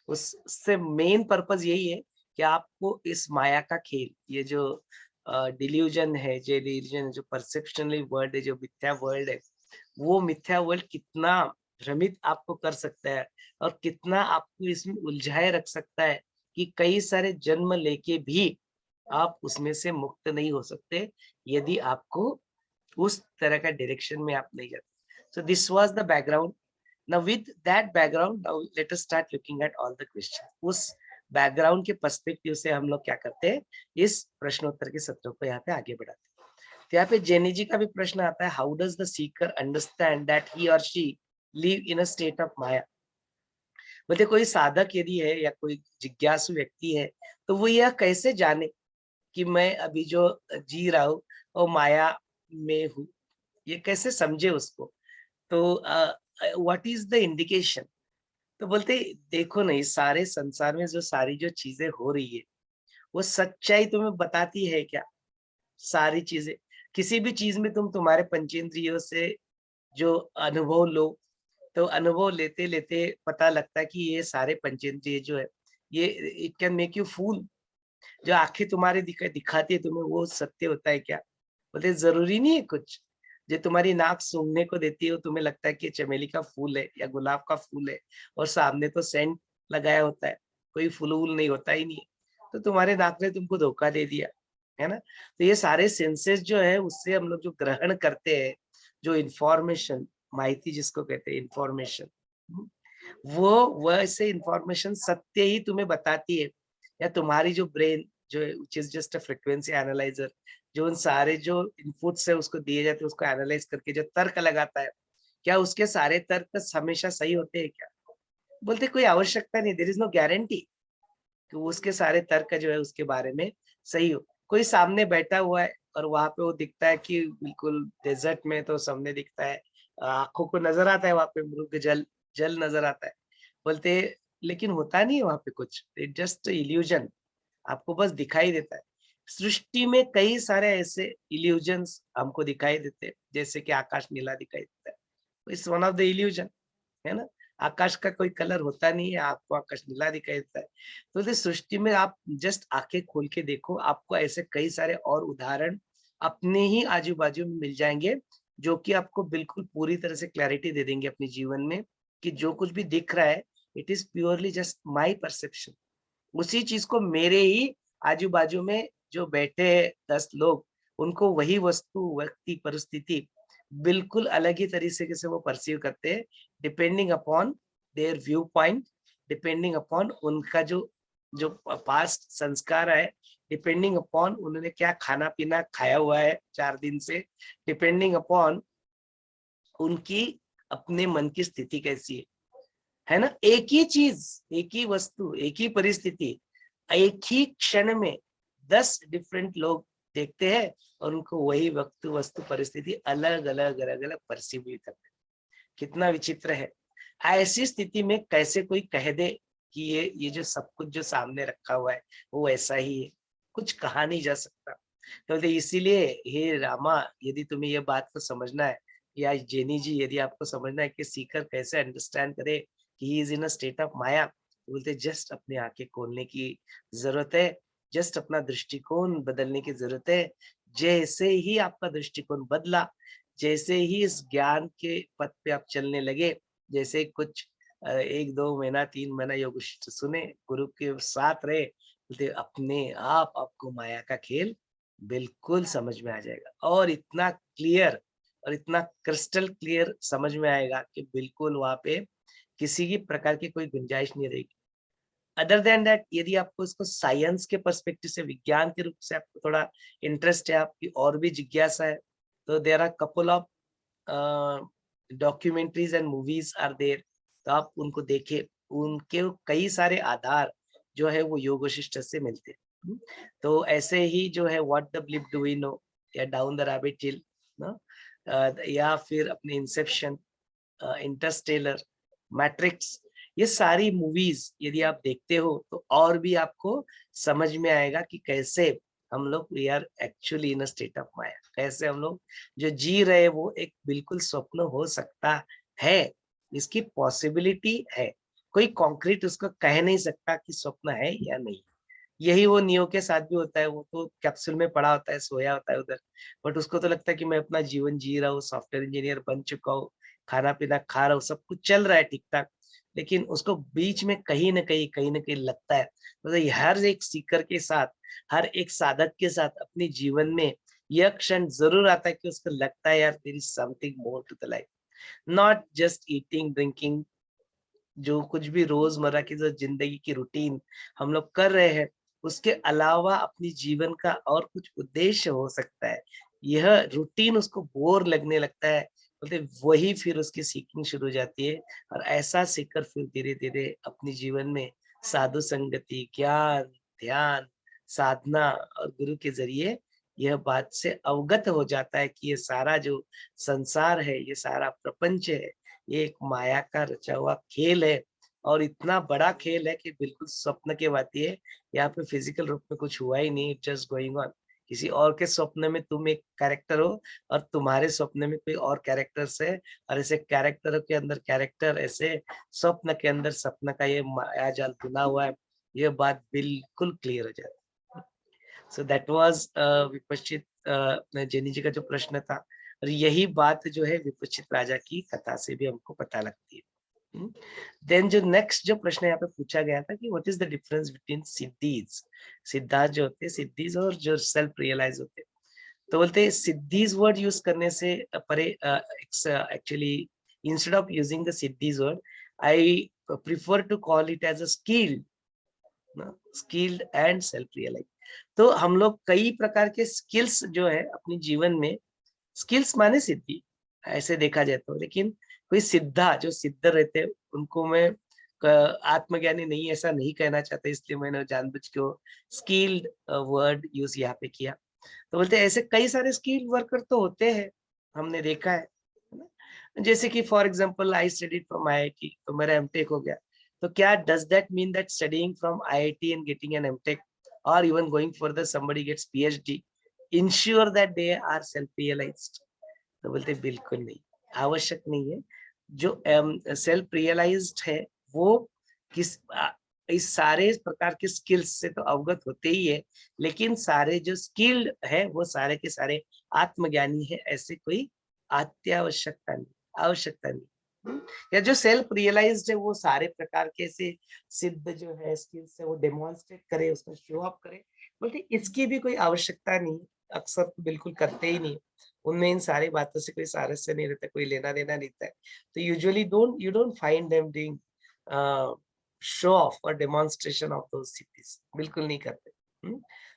उससे मेन पर्पस यही है कि आपको इस माया का खेल, ये जो डिल्यूजन है, जो डिल्यूजन, जो परसेप्शनली वर्ल्ड है, जो मिथ्या वर्ल्ड है, वो मिथ्या वर्ल्ड कितना भ्रमित आपको कर सकता है और कितना आपको इसमें उलझाए रख सकता है कि कई सारे जन्म लेके भी आप उसमें से मुक्त नहीं हो सकते यदि आपको उस तरह का डायरेक्शन में आप नहीं जाते। So this was the background. Now with that background, now let us start looking at all the questions. उस बैकग्राउंड के पर्सपेक्टिव से हम लोग क्या करते हैं, इस प्रश्नोत्तर के सत्रों को यहाँ पे आगे बढ़ाते हैं। तो यहाँ पे जेनी जी का भी प्रश्न आता है, how does the seeker understand that he और she live in a state of maya. बोलते कोई साधक यदि है या कोई जिज्ञासु व्यक्ति है तो वो यह कैसे जाने कि मैं अभी जो जी रहा हूँ वो माया में हूँ, ये कैसे समझे उसको। तो व्हाट इज द इंडिकेशन। तो बोलते देखो नहीं, सारे संसार में जो सारी जो चीजें हो रही है वो सच्चाई तुम्हें बताती है क्या, सारी चीजें। किसी भी चीज में तुम तुम्हारे पंचेंद्रियों से जो अनुभव लो, तो अनुभव लेते लेते पता लगता है कि ये सारे पंचेंद्रिय जो है ये it can make you fool. जो आंखें तुम्हारी दिखाती है तुम्हें वो सत्य होता है क्या? बोलते जरूरी नहीं है कुछ। जो तुम्हारी नाक सूंघने को देती है वो तुम्हें लगता है कि चमेली का फूल है या गुलाब का फूल है, और सामने तो सेंट लगाया होता है, कोई फूल वूल नहीं होता ही नहीं है। तो तुम्हारे नाक ने तुमको धोखा दे दिया, है ना? तो ये सारे सेंसेस जो है उससे हम लोग जो ग्रहण करते हैं, जो इंफॉर्मेशन, माहिती जिसको कहते हैं इंफॉर्मेशन, वो वैसे इंफॉर्मेशन सत्य ही तुम्हें बताती है। या तुम्हारी जो ब्रेन जो है which is just a frequency analyser, जो उन सारे जो इनपुट्स है उसको दिए जाते हैं उसको एनालाइज करके जो तर्क लगाता है, क्या उसके सारे तर्क हमेशा सही होते हैं क्या? बोलते कोई आवश्यकता नहीं, देयर इज नो गारंटी कि उसके सारे तर्क जो है उसके बारे में सही हो। कोई सामने बैठा हुआ है और वहां पे वो दिखता है कि बिल्कुल डेजर्ट में, तो सामने दिखता है, आंखों को नजर आता है वहां पे मृग जल, जल नजर आता है। बोलते लेकिन होता नहीं है वहां पे कुछ, इट जस्ट इल्यूजन, आपको बस दिखाई देता है। सृष्टि में कई सारे ऐसे इल्यूजन्स हमको दिखाई देते हैं, जैसे कि आकाश नीला दिखाई देता है, it's one of the illusion, है ना? आकाश का कोई कलर होता नहीं है, आपको आकाश नीला दिखाई देता है। तो इस सृष्टि में आप जस्ट आंखें खोल के देखो, आपको ऐसे कई सारे और उदाहरण अपने ही आजू बाजू में मिल जाएंगे, जो कि आपको बिल्कुल पूरी तरह से क्लैरिटी दे देंगे अपने जीवन में, कि जो कुछ भी दिख रहा है it is purely just my perception. उसी चीज को मेरे ही आजू बाजू में जो बैठे हैं 10 लोग, उनको वही वस्तु, व्यक्ति, परिस्थिति बिल्कुल अलग ही तरीके से वो परसीव करते हैं, depending upon their view point, depending upon उनका जो जो पास्ट संस्कार है, डिपेंडिंग अपॉन उन्होंने क्या खाना पीना खाया हुआ है 4 दिन से, डिपेंडिंग अपॉन उनकी अपने मन की स्थिति कैसी है ना? एक ही चीज, एक ही वस्तु, एक ही परिस्थिति, एक ही क्षण में 10 डिफरेंट लोग देखते हैं और उनको वही वस्तु परिस्थिति अलग अलग अलग अलग परसीव करते हैं। कितना विचित्र है। ऐसी स्थिति में कैसे कोई कह दे कि ये जो सब कुछ जो सामने रखा हुआ है वो ऐसा ही है? कुछ कहा नहीं जा सकता। तो इसीलिए हे रामा, यदि तुम्हें ये बात को समझना है, या जेनी जी यदि आपको समझना है कि सीकर कैसे अंडरस्टैंड करे कि he is in a state of maya, तो बोलते जस्ट अपनी आंखें खोलने की जरूरत है, जस्ट अपना दृष्टिकोण बदलने की जरूरत है। जैसे ही आपका दृष्टिकोण बदला, जैसे ही इस ज्ञान के पथ पे आप चलने लगे, जैसे कुछ 1-2 महीना 3 महीना योग सुने, गुरु के साथ रहे, बोलते अपने आप आपको माया का खेल बिल्कुल समझ में आ जाएगा, और इतना क्लियर और इतना क्रिस्टल क्लियर समझ में आएगा कि बिल्कुल वहां पे किसी भी प्रकार की कोई गुंजाइश नहीं रहेगी। अदर देन दैट, यदि आपको इसको साइंस के पर्सपेक्टिव से, विज्ञान के रूप से आपको थोड़ा इंटरेस्ट है, आपकी और भी जिज्ञासा है, तो there are couple of documentaries and movies are there, तो आप उनको देखें, उनके कई सारे आधार जो है वो योग वशिष्ठ से मिलते हैं। तो ऐसे ही जो है what the bleep do we know, या डाउन द रैबिट हिल ना, या फिर अपने इंसेप्शन, इंटरस्टेलर, मैट्रिक्स, ये सारी मूवीज यदि आप देखते हो तो और भी आपको समझ में आएगा कि कैसे हम लोग we are actually in a state of maya, कैसे हम लोग जो जी रहे वो एक बिल्कुल स्वप्न हो सकता है, इसकी पॉसिबिलिटी है। कोई कॉन्क्रीट उसको कह नहीं सकता कि स्वप्न है या नहीं। यही वो नियो के साथ भी होता है, वो तो कैप्सूल में पड़ा होता है, सोया होता है उधर, बट उसको तो लगता है कि मैं अपना जीवन जी रहा हूँ, सॉफ्टवेयर इंजीनियर बन चुका हूँ, खाना पीना खा रहा हूँ, सब कुछ चल रहा है ठीक ठाक, लेकिन उसको बीच में कहीं ना कहीं लगता है। मतलब हर एक सीकर के साथ, हर एक साधक के साथ अपने जीवन में यह क्षण जरूर आता है कि उसको लगता है यार there is something more to the life, not just eating drinking, जो कुछ भी रोजमर्रा की जो जिंदगी की रूटीन हम लोग कर रहे हैं, उसके अलावा अपनी जीवन का और कुछ उद्देश्य हो सकता है। यह रूटीन उसको बोर लगने लगता है, बोलते वही फिर उसकी सीखिंग शुरू हो जाती है, और ऐसा सीखकर फिर धीरे धीरे अपने जीवन में साधु संगति, ज्ञान, ध्यान, साधना और गुरु के जरिए यह बात से अवगत हो जाता है कि ये सारा जो संसार है, ये सारा प्रपंच है, ये एक माया का रचा हुआ खेल है, और इतना बड़ा खेल है कि बिल्कुल स्वप्न के बात है, यहाँ पे फिजिकल रूप में कुछ हुआ ही नहीं, जस्ट गोइंग ऑन, किसी और के स्वप्न में तुम एक कैरेक्टर हो और तुम्हारे स्वप्न में कोई और कैरेक्टर्स है, और ऐसे कैरेक्टरों के अंदर कैरेक्टर, ऐसे स्वप्न के अंदर सपना का ये माया जाल बुना हुआ है, ये बात बिल्कुल क्लियर हो जाती है। सो दैट वाज विपश्चित जैनी जी का जो प्रश्न था, और यही बात जो है विपश्चित राजा की कथा से भी हमको पता लगती है। देन जो नेक्स्ट जो प्रश्न यहाँ पे पूछा गया था कि what is the difference between siddhis, सिद्धार्थ जो होते हैं सिद्धीज और जो सेल्फ रियलाइज होते हैं, तो बोलते हैं सिद्धीज वर्ड यूज करने से परे, actually instead of using the siddhis word, I prefer to call it as a skilled and self realise. तो हम लोग कई प्रकार के स्किल्स जो है अपने जीवन में, स्किल्स माने सिद्धि ऐसे देखा जाए तो, लेकिन कोई सिद्धा जो सिद्ध रहते हैं उनको मैं आत्मज्ञानी नहीं ऐसा नहीं कहना चाहता, इसलिए मैंने जानबूझ के स्किल्ड वर्ड यूज यहाँ पे किया। तो बोलते हैं ऐसे कई सारे स्किल वर्कर तो होते हैं, हमने देखा है ना? जैसे कि for example I studied from IIT, तो मेरा एमटेक हो गया, तो क्या does that mean that studying from IIT and getting an MTech और even going for somebody gets PhD ensure that they are self realised? तो बोलते बिल्कुल नहीं, आवश्यक नहीं है। जो सेल्फ रियलाइज्ड है वो इस सारे प्रकार के स्किल्स से तो अवगत होते ही है, लेकिन सारे जो स्किल्ड है वो सारे के सारे आत्मज्ञानी है, ऐसे कोई अत्यावश्यकता नहीं, आवश्यकता नहीं। या जो सेल्फ रियलाइज्ड है वो सारे प्रकार के से सिद्ध जो है स्किल्स है वो डेमोन्स्ट्रेट करे, उसको शो ऑफ करे, बोलते इसकी भी कोई आवश्यकता नहीं, अक्सर तो बिल्कुल करते ही नहीं, उनमें इन सारी बातों से कोई सारस्य नहीं रहता, कोई लेना देना नहीं रहता है। तो usually you don't find them doing show off और डेमोन्स्ट्रेशन ऑफ दोस सिद्धीज, बिल्कुल नहीं करते।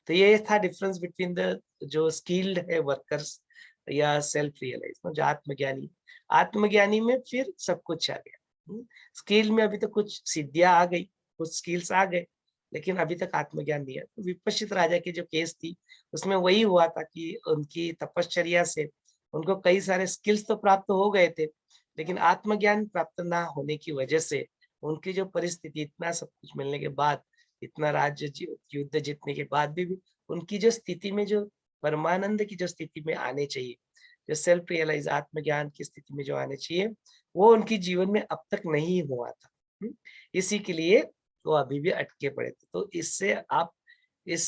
तो ये था डिफरेंस बिटवीन द जो स्किल्ड है वर्कर्स या सेल्फ रियलाइज, जो आत्मज्ञानी, आत्मज्ञानी में फिर सब कुछ आ गया। स्किल में अभी तो कुछ सिद्धियां आ गई, कुछ स्किल्स आ गए, लेकिन अभी तक आत्मज्ञान नहीं है। तो विपश्चित राजा की जो केस थी उसमें वही हुआ था कि उनकी तपश्चर्या से उनको कई सारे स्किल्स तो प्राप्त हो गए थे, लेकिन आत्मज्ञान प्राप्त ना होने की वजह से उनकी जो परिस्थिति, इतना सब कुछ मिलने के बाद, इतना राज्य युद्ध जीतने के बाद भी उनकी जो स्थिति में, जो परमानंद की जो स्थिति में आने चाहिए, जो सेल्फ रियलाइज आत्मज्ञान की स्थिति में जो आने चाहिए, वो उनकी जीवन में अब तक नहीं हुआ था। इसी के लिए वो अभी भी अटके पड़े थे। तो इससे आप इस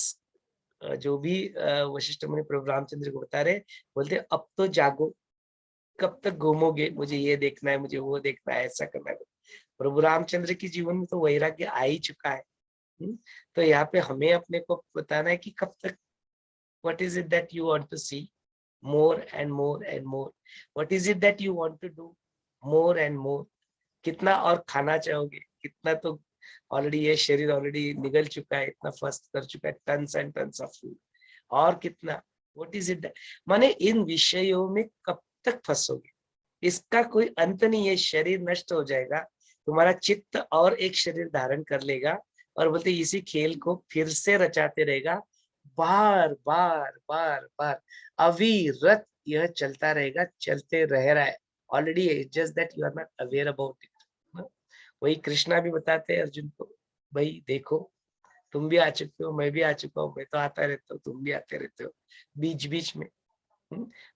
जो भी वशिष्ठ मुनि प्रभु रामचंद्र को बता रहे, बोलते अब तो जागो, कब तक घूमोगे, मुझे ये देखना है, मुझे वो देखना है, ऐसा करना है। प्रभु रामचंद्र के जीवन में तो वैराग्य आ ही चुका है। तो यहाँ पे हमें अपने को बताना है कि कब तक, what is it that you want to see more and more and more, what is it that you want to do more and more, कितना और खाना चाहोगे, कितना तो ऑलरेडी ये शरीर ऑलरेडी निगल चुका है, इतना फर्स्ट कर चुका है, tons and tons of food, और कितना, व्हाट इज इट, माने इन विषयों में कब तक फंसोगे, इसका कोई अंत नहीं है। शरीर नष्ट हो जाएगा, तुम्हारा चित्त और एक शरीर धारण कर लेगा, और बोलते इसी खेल को फिर से रचाते रहेगा, बार बार बार बार अविरत यह चलता रहेगा, चलते रह रहा है already, just that you are not aware about it. वही कृष्णा भी बताते हैं अर्जुन को, भाई देखो तुम भी आ चुके हो, मैं भी आ चुका हूँ, मैं तो आता रहता हूँ, तुम भी आते रहते हो बीच बीच में,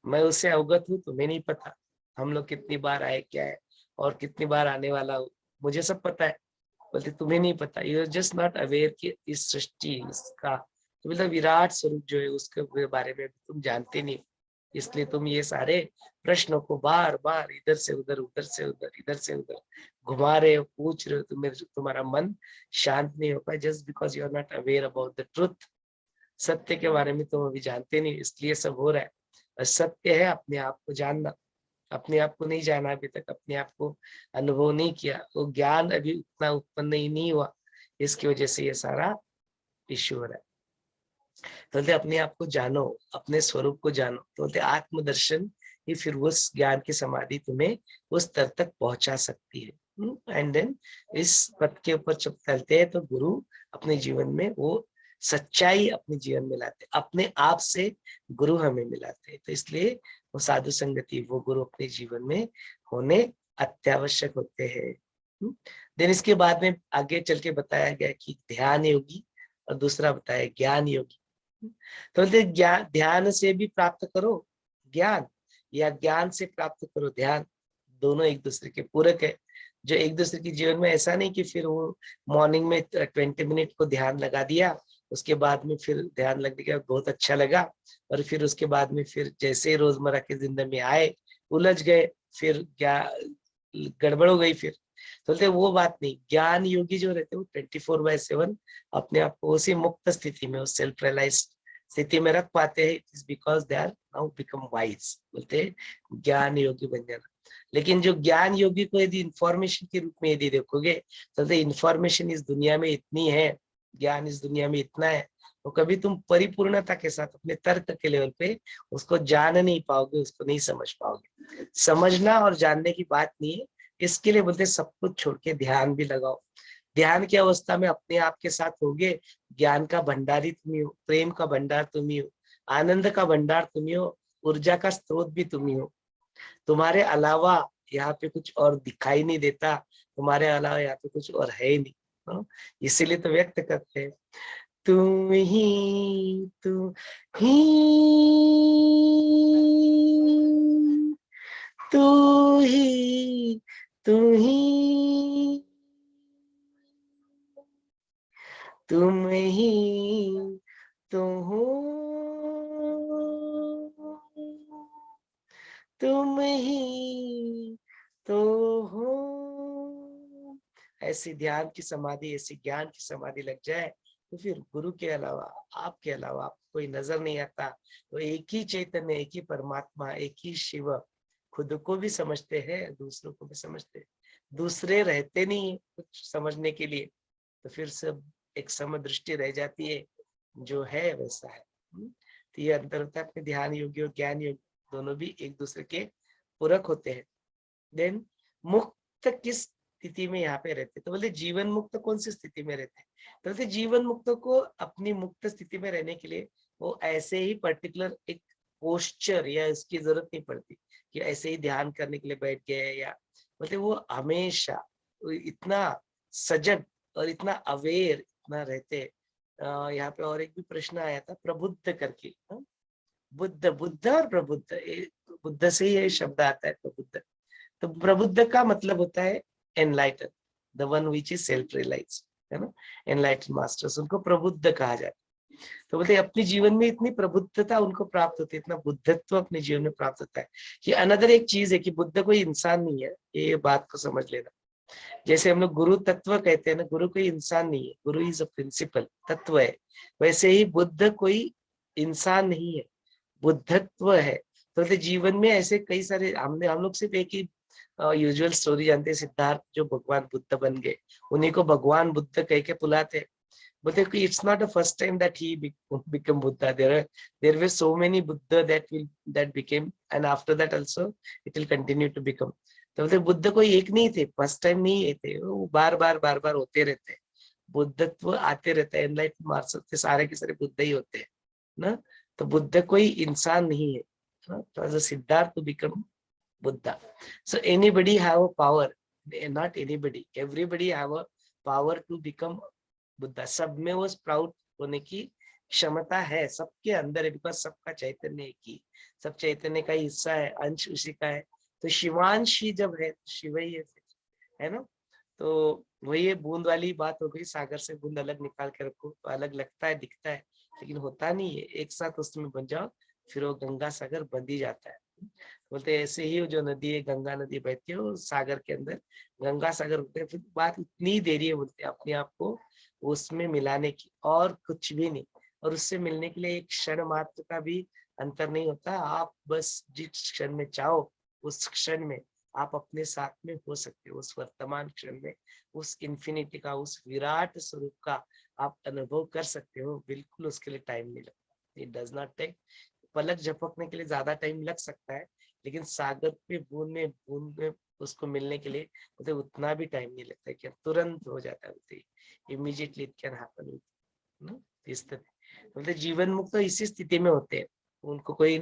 मैं उससे अवगत हूँ, तुम्हें नहीं पता हम लोग कितनी बार आए, क्या है और कितनी बार आने वाला हूँ, मुझे सब पता है। बोलते तुम्हें नहीं पता, you are just not aware कि इस सृष्टि इसका तो मतलब विराट स्वरूप जो है उसके बारे में तुम जानते नहीं, इसलिए तुम ये सारे प्रश्नों को बार बार इधर से उधर, उधर से उधर, इधर से उधर घुमा रहे हो, पूछ रहे हो, तुम्हारा मन शांत नहीं हो पाए, just because you are not aware about the truth. सत्य के बारे में तुम अभी जानते नहीं, इसलिए सब हो रहा है। और सत्य है अपने आप को जानना, अपने आप को नहीं जाना अभी तक, अपने आप को अनुभव नहीं किया, वो ज्ञान अभी उतना उत्पन्न ही नहीं हुआ, इसकी वजह से ये सारा इश्यू हो रहा है। तो बोलते अपने आप को जानो, अपने स्वरूप को जानो, तो बोलते आत्मदर्शन ही फिर उस ज्ञान की समाधि तुम्हें उस स्तर तक पहुंचा सकती है। एंड देन इस पथ के ऊपर जब चलते हैं तो गुरु अपने जीवन में वो सच्चाई अपने जीवन में लाते, अपने आप से गुरु हमें मिलाते हैं। तो इसलिए वो साधु संगति, वो गुरु अपने जीवन में होने अत्यावश्यक होते हैं। देन इसके बाद में आगे चल के बताया गया कि ध्यान योगी और दूसरा बताया ज्ञान योगी। तो बोलते ज्ञान, ध्यान से भी प्राप्त करो ज्ञान, या ज्ञान से प्राप्त करो ध्यान, दोनों एक दूसरे के पूरक है। जो एक दूसरे के जीवन में ऐसा नहीं कि फिर वो मॉर्निंग में 20 मिनट को ध्यान लगा दिया, उसके बाद में फिर ध्यान लगने के बाद बहुत अच्छा लगा, और फिर उसके बाद में फिर जैसे रोजमर्रा की जिंदगी में आए उलझ गए, फिर क्या गड़बड़ हो गई फिर। तो बोलते वो बात नहीं, ज्ञान योगी जो रहते हैं वो 24/7 अपने आप को उसी मुक्त स्थिति में, उस सेल्फ रियलाइज स्थिति में रख पाते हैं। It is because they are now become wise, बोलते हैं ज्ञान योगी बन जाना। लेकिन जो ज्ञान योगी को यदि इंफॉर्मेशन के रूप में यदि देखोगे तो इंफॉर्मेशन इस दुनिया में इतनी है, ज्ञान इस दुनिया में इतना है, तो कभी तुम परिपूर्णता के साथ अपने तर्क के लेवल पे उसको जान नहीं पाओगे, उसको नहीं समझ पाओगे। समझना और जानने की बात नहीं है, इसके लिए बोलते सब कुछ छोड़ के ध्यान भी लगाओ। ध्यान की अवस्था में अपने आप के साथ होगे, ज्ञान का भंडारी तुम ही हो, प्रेम का भंडार तुम ही हो, आनंद का भंडार तुम ही हो, ऊर्जा का स्रोत भी तुम ही हो। तुम्हारे अलावा यहाँ पे कुछ और दिखाई नहीं देता, तुम्हारे अलावा यहाँ पे कुछ और है ही नहीं। इसीलिए तो व्यक्त करते हैं तुम ही, तू ही, तू ही, तू ही, तुम ही तो हो, तुम ही तो हो। ऐसी ध्यान की समाधि, ऐसी ज्ञान की समाधि लग जाए तो फिर गुरु के अलावा, आपके अलावा आपको कोई नजर नहीं आता। तो एक ही चैतन्य, एक ही परमात्मा, एक ही शिव, खुद को भी समझते हैं, दूसरों को भी समझते हैं, दूसरे रहते नहीं कुछ समझने के लिए, तो फिर सब एक समदृष्टि रह जाती है, जो है वैसा है। तो ये अंतर होता है अपने ध्यान योगी और ज्ञान योगी, दोनों भी एक दूसरे के पूरक होते हैं। देन मुक्त किस स्थिति में यहाँ पे रहते, तो बोलते जीवन मुक्त कौन सी स्थिति में रहते हैं, तो बोलते जीवन मुक्त को अपनी मुक्त स्थिति में रहने के लिए वो ऐसे ही पर्टिकुलर एक पोस्चर या इसकी जरूरत नहीं पड़ती कि ऐसे ही ध्यान करने के लिए बैठ गए, या बोलते वो हमेशा इतना सजग और इतना अवेयर इतना रहते। यहाँ पे और एक भी प्रश्न आया था प्रबुद्ध करके, बुद्ध, बुद्ध और प्रबुद्ध, बुद्ध से ही ये शब्द आता है प्रबुद्ध। तो प्रबुद्ध का मतलब होता है enlighten, the one which is self realised, है ना, एनलाइटन मास्टर्स, उनको प्रबुद्ध कहा जाता है। तो बोलते अपने जीवन में इतनी प्रबुद्धता उनको प्राप्त होती है, इतना बुद्धत्व अपने जीवन में प्राप्त होता है कि अनदर एक चीज है कि बुद्ध कोई इंसान नहीं है, ये बात को समझ लेना। जैसे हम लोग गुरु तत्व कहते हैं ना, गुरु कोई इंसान नहीं है, गुरु इज अ प्रिंसिपल, तत्व है, वैसे ही बुद्ध कोई इंसान नहीं है, बुद्धत्व है। तो जीवन में ऐसे कई सारे, हम लोग सिर्फ एक ही यूजुअल स्टोरी जानते हैं, सिद्धार्थ जो भगवान बुद्ध बन गए, उन्हीं को भगवान बुद्ध कह के बुलाते। बोलते कि it's not the first time that he become Buddha, there were so many Buddha that became, and after that also it will continue to become. तो बोलते बुद्ध कोई एक नहीं थे, फर्स्ट टाइम नहीं थे, वो बार बार होते रहते हैं, बुद्धत्व आते रहता है, एनलाइटन मार्शल के सारे के सारे बुद्ध ही होते हैं ना। तो बुद्ध कोई इंसान नहीं है, तो Siddhartha to become Buddha. So anybody have a power, not anybody, everybody have a power to become Buddha. सब में वो प्राउड होने की क्षमता है, सबके अंदर है, बिकॉज सबका चैतन्य एक ही, सब चैतन्य का हिस्सा है, अंश उसी का है। तो शिवांश ही जब है शिव ही है ना। तो वही ये बूंद वाली बात हो गई, सागर से बूंद अलग निकाल के रखो तो अलग लगता है, दिखता है, लेकिन होता नहीं है, एक साथ उसमें बन जाओ फिर वो गंगा सागर बंध ही जाता है। बोलते ऐसे ही जो नदी है, गंगा नदी बहती है, वो सागर के अंदर गंगा सागर होते हैं। फिर बात इतनी देरी है बोलते हैं अपने आप को उसमें मिलाने की, और कुछ भी नहीं, और उससे मिलने के लिए एक क्षण मात्र का भी अंतर नहीं होता। आप बस जिस क्षण में चाहो उस क्षण में आप अपने साथ में हो सकते हो, उस वर्तमान क्षण में उस इन्फिनिटी का, उस विराट स्वरूप का आप अनुभव कर सकते हो। बिल्कुल उसके लिए टाइम नहीं लगता, इट डज नॉट टेक, पलक झपकने के लिए ज्यादा टाइम लग सकता है, लेकिन सागर पे बूंद में उसको मिलने के लिए तो उतना भी टाइम नहीं लगता है, क्या तुरंत हो जाता है, इमीडिएटली इट कैन हैपन ना। इस तरह बोलते जीवन मुक्त तो इसी स्थिति में होते हैं, उनको कोई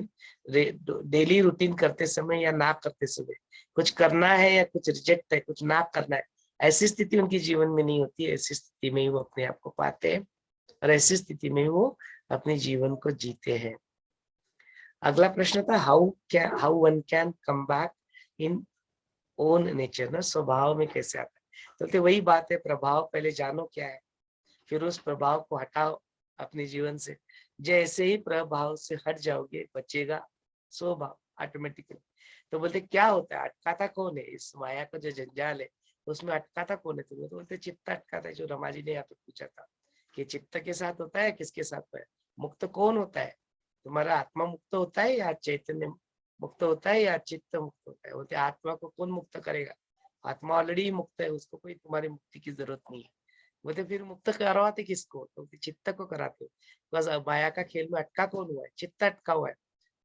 डेली रूटीन करते समय या ना करते समय कुछ करना है या कुछ रिजेक्ट है, कुछ ना करना है, ऐसी स्थिति उनके जीवन में नहीं होती है। ऐसी स्थिति में ही वो अपने आप को पाते हैं और ऐसी स्थिति में वो अपने जीवन को जीते हैं। अगला प्रश्न था how one can come back in own nature, ना स्वभाव में कैसे आता है। तो वही बात है, प्रभाव पहले जानो क्या है, फिर उस प्रभाव को हटाओ अपने जीवन से। जैसे ही प्रभाव से हट जाओगे बचेगा स्वभाव ऑटोमेटिकली। तो बोलते क्या होता है, अटकाता कौन है इस माया का जो जंजाल है, उसमें अटकाता कौन है तुम्हें। तो बोलते चित्त अटकाता है, जो रमा जी ने यहाँ पे पूछा था कि चित्त के साथ होता है किसके साथ है। मुक्त कौन होता है, तुम्हारा आत्मा मुक्त होता है या चैतन्य मुक्त होता है या चित्त मुक्त होता है। बोलते आत्मा को कौन मुक्त करेगा, आत्मा ऑलरेडी मुक्त है, उसको कोई तुम्हारी मुक्ति की जरूरत नहीं है। बोलते फिर मुक्त करवाते किसको, तो चित्त को कराते हो। बस माया का खेल में अटका कौन हुआ है, चित्त अटका हुआ है।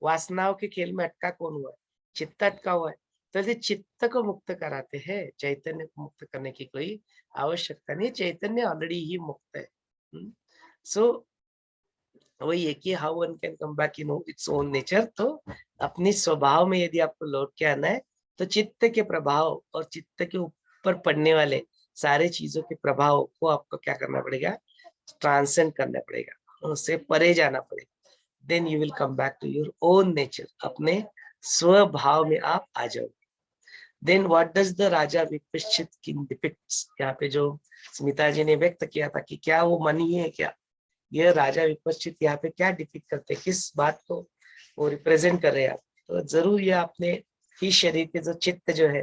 वासनाओं के खेल में अटका कौन हुआ है, चित्त अटका हुआ है। तो चित्त को मुक्त कराते हैं, चैतन्य को मुक्त करने की कोई आवश्यकता नहीं, चैतन्य ऑलरेडी ही मुक्त है। सो वही है कि how one can come back in its own nature. तो अपने स्वभाव में यदि आपको लौट के आना है तो चित्त के प्रभाव और चित्त के ऊपर पड़ने वाले सारे चीजों के प्रभाव को आपको क्या करना पड़ेगा, ट्रांसेंड करना पड़ेगा, उससे परे जाना पड़ेगा। Then you will come back to your own nature, अपने स्वभाव में आप आ जाओगे। Then what does the raja Vipashchit king depicts, यहाँ पे जो स्मिता जी ने व्यक्त किया था कि क्या वो मन ही है क्या, यह राजा विपश्चित यहाँ पे क्या डिपिक्ट करते हैं, किस बात को वो रिप्रेजेंट कर रहे हैं आप। तो जरूर ये अपने ही शरीर के जो चित्त जो है,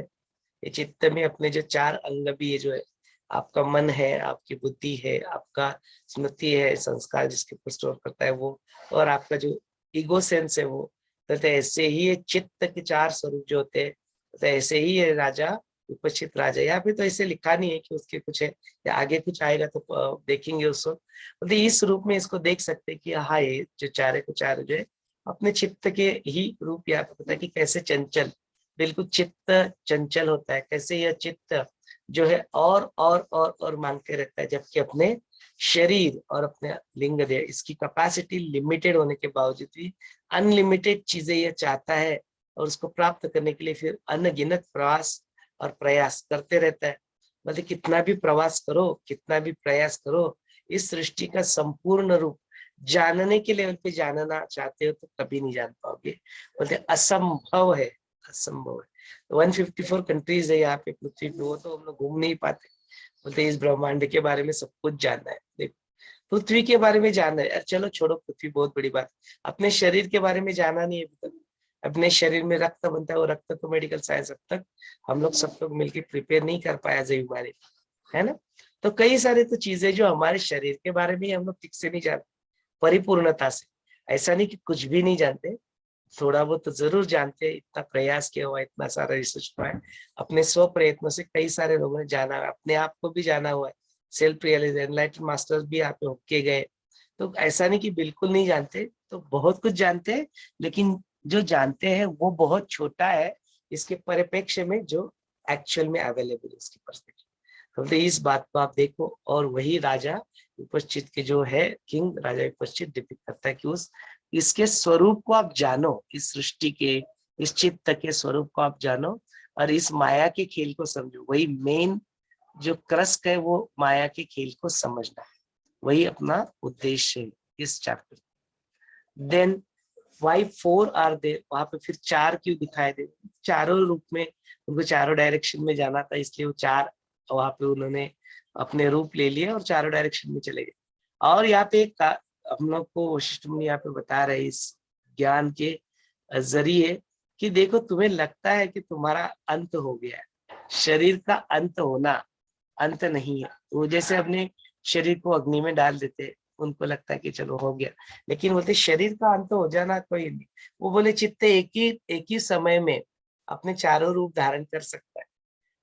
ये चित्त में अपने जो 4 अंग भी है, जो है आपका मन है, आपकी बुद्धि है, आपका स्मृति है, संस्कार जिसके ऊपर स्टोर करता है वो, और आपका जो ईगो सेंस है वो। तो ऐसे ही ये चित्त के 4 स्वरूप जो होते हैं, तो ऐसे ही ये राजा विपश्चित राजा। यहाँ पे तो ऐसे लिखा नहीं है कि उसके कुछ है या आगे कुछ आएगा तो देखेंगे उसको। तो इस रूप में इसको देख सकते हैं कि हाँ ये जो 4 के 4 जो है अपने चित्त के ही रूप यहाँ पे पता है कि कैसे चंचल, बिल्कुल चित्त चंचल होता है, कैसे यह चित्त जो है और मांगते रहता है, जबकि अपने शरीर और अपने लिंग देह इसकी कैपेसिटी लिमिटेड होने के बावजूद भी अनलिमिटेड चीजें यह चाहता है, और उसको प्राप्त करने के लिए फिर अनगिनत प्रवास और प्रयास करते रहता है। मतलब कितना भी प्रवास करो, कितना भी प्रयास करो, इस सृष्टि का संपूर्ण रूप जानने के लेवल पे जानना चाहते हो तो कभी नहीं जान पाओगे। बोलते असंभव है, असंभव है। 154 कंट्रीज है यहाँ पे पृथ्वी पे, वो तो हम लोग घूम नहीं पाते। बोलते इस ब्रह्मांड के बारे में सब कुछ जानना है। देखो पृथ्वी के बारे में जानना है, चलो छोड़ो पृथ्वी बहुत बड़ी बात, अपने शरीर के बारे में जाना नहीं है अभी तक। अपने शरीर में रक्त बनता है, वो रक्त को मेडिकल साइंस अब तक हम लोग सब लोग मिलकर प्रिपेयर नहीं कर पाया जय बीमारी, है ना। तो कई सारे तो चीजें जो हमारे शरीर के बारे में हम लोग ठीक से नहीं जानते परिपूर्णता से। ऐसा नहीं कि कुछ भी नहीं जानते, थोड़ा बहुत तो जरूर जानते हैं। इतना प्रयास किया हुआ है, इतना सारा रिसर्च हुआ है, अपने स्व प्रयत्नों से कई सारे लोगों ने जाना है, अपने आप को भी जाना हुआ है। सेल्फ रियलाइजेशन एनलाइटन मास्टर्स भी यहाँ पे होके गए। तो ऐसा नहीं कि बिल्कुल नहीं जानते, तो बहुत कुछ जानते हैं, लेकिन जो जानते हैं वो बहुत छोटा है इसके परिप्रेक्ष्य में जो एक्चुअल में अवेलेबल है उसके पर्सपेक्टिव। तो इस बात को आप देखो, और वही राजा विपश्चित के जो है किंग राजा विपश्चित डिपिक्ट करता है कि उस इसके स्वरूप को आप जानो, इस सृष्टि के इस चित्त के स्वरूप को आप जानो और इस माया के खेल को समझो। वही मेन जो क्रस्ट है वो माया के खेल को समझना है, वही अपना उद्देश्य है इस chapter. Then why 4 are there, वहां पे फिर 4 क्यों दिखाई दे, चारों रूप में उनको चारों डायरेक्शन में जाना था, इसलिए वो 4 वहां पे उन्होंने अपने रूप ले लिए और चारों डायरेक्शन में चले गए। और यहाँ पे हम लोग को वशिष्ठ मुनि यहाँ पे बता रहे इस ज्ञान के जरिए कि देखो तुम्हें लगता है कि तुम्हारा अंत हो गया है, शरीर का अंत होना अंत नहीं है। वो जैसे अपने शरीर को अग्नि में डाल देते, उनको लगता है कि चलो हो गया, लेकिन बोलते शरीर का अंत हो जाना कोई नहीं। वो बोले चित्त एक ही समय में अपने चारों रूप धारण कर सकता है,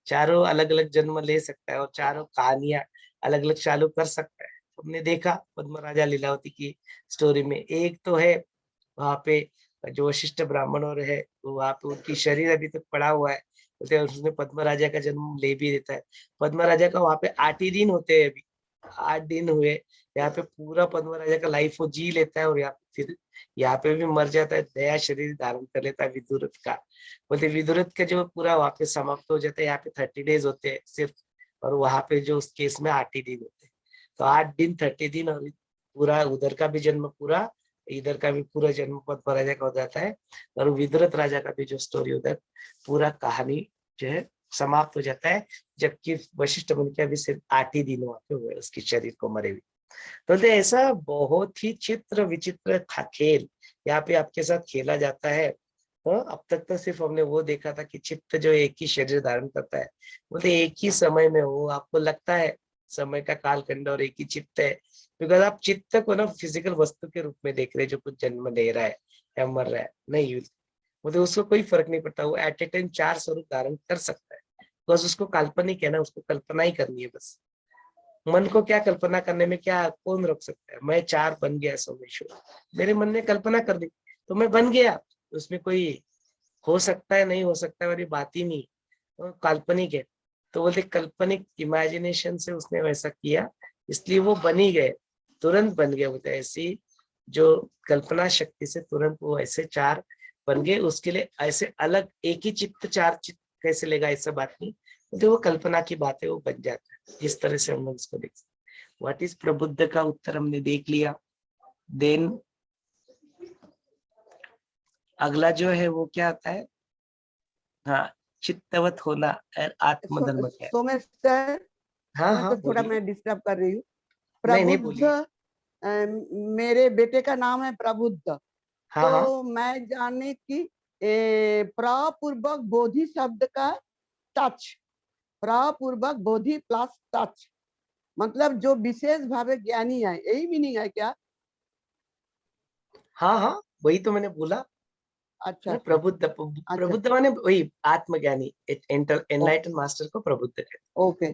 चारों अलग अलग जन्म ले सकता है और चारों कहानियां अलग अलग चालू कर सकता है। हमने देखा पद्म राजा लीलावती की स्टोरी में, एक तो है वहां पे जो वशिष्ठ ब्राह्मण और है वहां पे उनकी शरीर अभी तक पड़ा हुआ है, बोलते उसने पद्म राजा का जन्म ले भी देता है। पद्म राजा का वहां पे 8 ही दिन होते हैं, अभी 8 दिन हुए, यहाँ पे पूरा पद्म राजा का लाइफ वो जी लेता है और फिर यहाँ पे भी मर जाता है, नया शरीर धारण कर लेता है विदुरथ का। बोलते विदुरथ का जो पूरा वहां पे समाप्त हो जाता है, यहाँ पे 30 डेज होते हैं सिर्फ, और वहां पे जो उस केस में 8 ही दिन होते हैं। तो 8 दिन 30 दिन और पूरा उधर का भी जन्म पूरा, इधर का भी पूरा जन्म पद राजा का हो जाता है, और विदुरथ राजा का भी जो स्टोरी होता है पूरा कहानी जो है समाप्त हो जाता है, जबकि वशिष्ठ मुनि के अभी सिर्फ 8 ही दिन वहां पे हुए उसके शरीर को मरे हुए। तो ऐसा बहुत ही चित्र विचित्र था खेल यहाँ पे आपके साथ खेला जाता है। तो अब तक तो सिर्फ हमने वो देखा था कि चित्त जो एक ही शरीर धारण करता है, वो तो एक ही समय में हो, आपको लगता है समय का कालखंड और एक ही चित्त है, बिकॉज आप चित्त को ना फिजिकल वस्तु के रूप में देख रहे हैं जो कुछ जन्म ले रहा है या मर रहा है। नहीं, मतलब उसको कोई फर्क नहीं पड़ता, वो एट ए टाइम 4 स्वरूप धारण कर सकता है, बिकॉज उसको काल्पनिक है ना, उसको कल्पना ही करनी है बस। मन को क्या कल्पना करने में क्या कौन रोक सकता है? मैं 4 बन गया सोमेश्वर, मेरे मन ने कल्पना कर दी तो मैं बन गया, उसमें कोई हो सकता है नहीं हो सकता है वाली बात ही नहीं, वो काल्पनिक है। तो बोलते काल्पनिक इमेजिनेशन से उसने वैसा किया, इसलिए वो बन ही गए, तुरंत बन गए। बोलते ऐसी जो कल्पना शक्ति से तुरंत वो ऐसे 4 बन गए, उसके लिए ऐसे अलग एक ही चित्त 4 चित्त कैसे लेगा, ऐसा बात नहीं, तो वो कल्पना की बात है, वो बन जाता है। इस तरह से हम लोग इसको देख सकते। व्हाट इज प्रबुद्ध का उत्तर हमने देख लिया। देन अगला जो है वो क्या आता है, हाँ, चित्तवत होना और आत्मधर्म क्या है। सोमेश सर, हाँ मैं हाँ तो थोड़ा बोलिए। मैं डिस्टर्ब कर रही हूँ। नहीं प्रबुद्ध, बोलिए। मेरे बेटे का नाम है प्रबुद्ध। हाँ हाँ तो मैं जाने की प्रपूर्वक बोधि शब्द का टच, प्रपूर्वक बोधि प्लस टच, मतलब जो विशेष भावे ज्ञानी है, यही मीनिंग है क्या? हाँ हाँ, वही तो मैंने बोला अच्छा ना, अच्छा प्रबुद्ध। अच्छा। प्रबुद्ध माने वही आत्मज्ञानी, एनलाइटन मास्टर को प्रबुद्ध कहते ओके,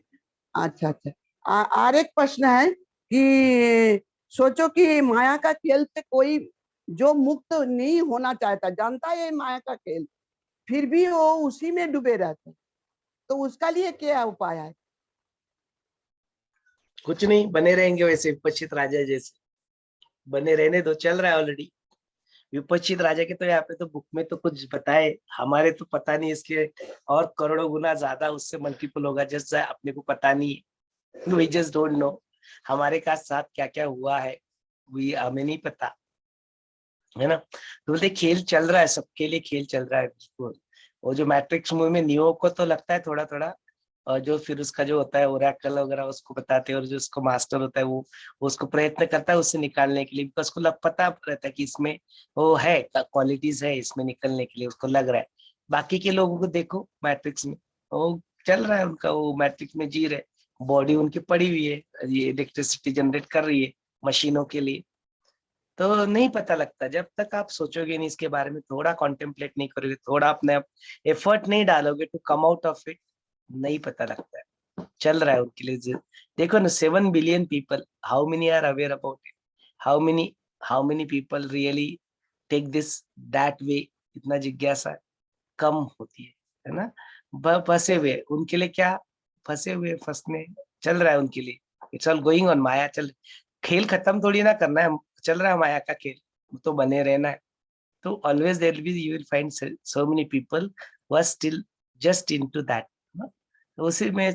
अच्छा अच्छा। और एक प्रश्न है कि सोचो कि माया का खेल से कोई जो मुक्त नहीं होना चाहता, जानता है ये माया का खेल, फिर भी वो उसी में डूबे रहते हैं, तो उसका लिए क्या उपाय है? कुछ नहीं, बने रहेंगे वैसे विपक्षित राजा जैसे, बने रहने दो, चल रहा है ऑलरेडी। विपक्षित राजा के तो यहाँ पे तो बुक में तो कुछ बताए, हमारे तो पता नहीं, इसके और करोड़ों गुना ज्यादा उससे मल्टीपल होगा, जैसा अपने को पता नहीं, वी जस्ट डोंट नो हमारे का साथ क्या क्या हुआ है, हमें नहीं पता, है ना। तो बोलते खेल चल रहा है, सबके लिए खेल चल रहा है बिल्कुल। वो जो मैट्रिक्स मूवी में नियो को तो लगता है थोड़ा थोड़ा, और जो फिर उसका जो होता है ओरेकल वगैरह उसको बताते हैं, और जो उसको मास्टर होता है वो उसको प्रयत्न करता है उससे निकालने के लिए, बिकॉज उसको पता रहता है कि इसमें वो है क्वालिटीज है इसमें निकलने के लिए, उसको लग रहा है। बाकी के लोगों को देखो मैट्रिक्स में, वो चल रहा है उनका, वो मैट्रिक्स में जी रहे, बॉडी उनकी पड़ी हुई है, ये इलेक्ट्रिसिटी जनरेट कर रही है मशीनों के लिए। तो नहीं पता लगता जब तक आप सोचोगे नहीं इसके बारे में, थोड़ा कॉन्टेम्पलेट नहीं करोगे, थोड़ा अपने आप एफर्ट नहीं डालोगे to come out of it, नहीं पता लगता है। चल रहा है उनके लिए, देखो ना 7 billion people, how many are aware about it, how many people really take this that way, इतना जिज्ञासा कम होती है ना। फंसे हुए उनके लिए क्या, फंसे हुए फंसने, चल रहा है उनके लिए, इट्स ऑल गोइंग ऑन माया, चल, खेल खत्म थोड़ी ना करना है, चल रहा है माया का खेल, तो बने रहना है। तो always there will be, you will find so many people who are still just into that, तो उसी में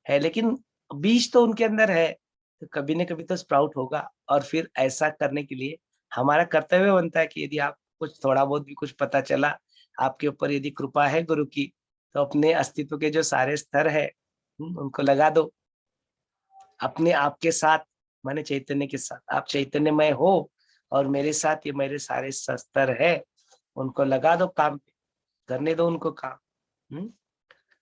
है, लेकिन बीज तो उनके अंदर है, तो कभी न कभी तो स्प्राउट होगा। और फिर ऐसा करने के लिए हमारा कर्तव्य बनता है कि यदि आप कुछ थोड़ा बहुत भी कुछ पता चला आपके ऊपर, यदि कृपा है गुरु की, तो अपने अस्तित्व के जो सारे स्तर है उनको लगा दो अपने आप के साथ, माने चैतन्य के साथ, आप चैतन्यमय हो और मेरे साथ ये मेरे सारे स्तर है, उनको लगा दो काम पे, करने दो उनको काम।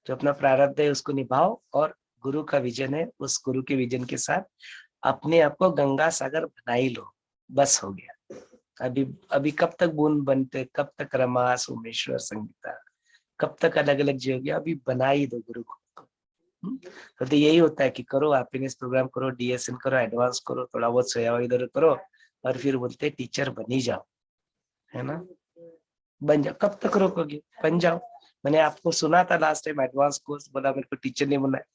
जो अपना प्रारब्ध है उसको निभाओ, और गुरु का विजन है, उस गुरु के विजन के साथ अपने आप को गंगा सागर बना ही लो, बस हो गया। अभी अभी कब तक बूंद बनते, कब तक रमा सोमेश्वर संगीता, कब तक अलग अलग जी होगी, अभी बना ही दो गुरु को। तो यही होता है कि करो हैप्पीनेस प्रोग्राम करो, डीएसएन करो, एडवांस करो, थोड़ा बहुत सेवा इधर करो, और फिर बोलते टीचर बन ही जाओ, है ना। बन जाओ, कब तक रोकोगे, बन जाओ। मैंने आपको सुना था लास्ट टाइम एडवांस कोर्स, बोला मेरे को टीचर नहीं बनना है,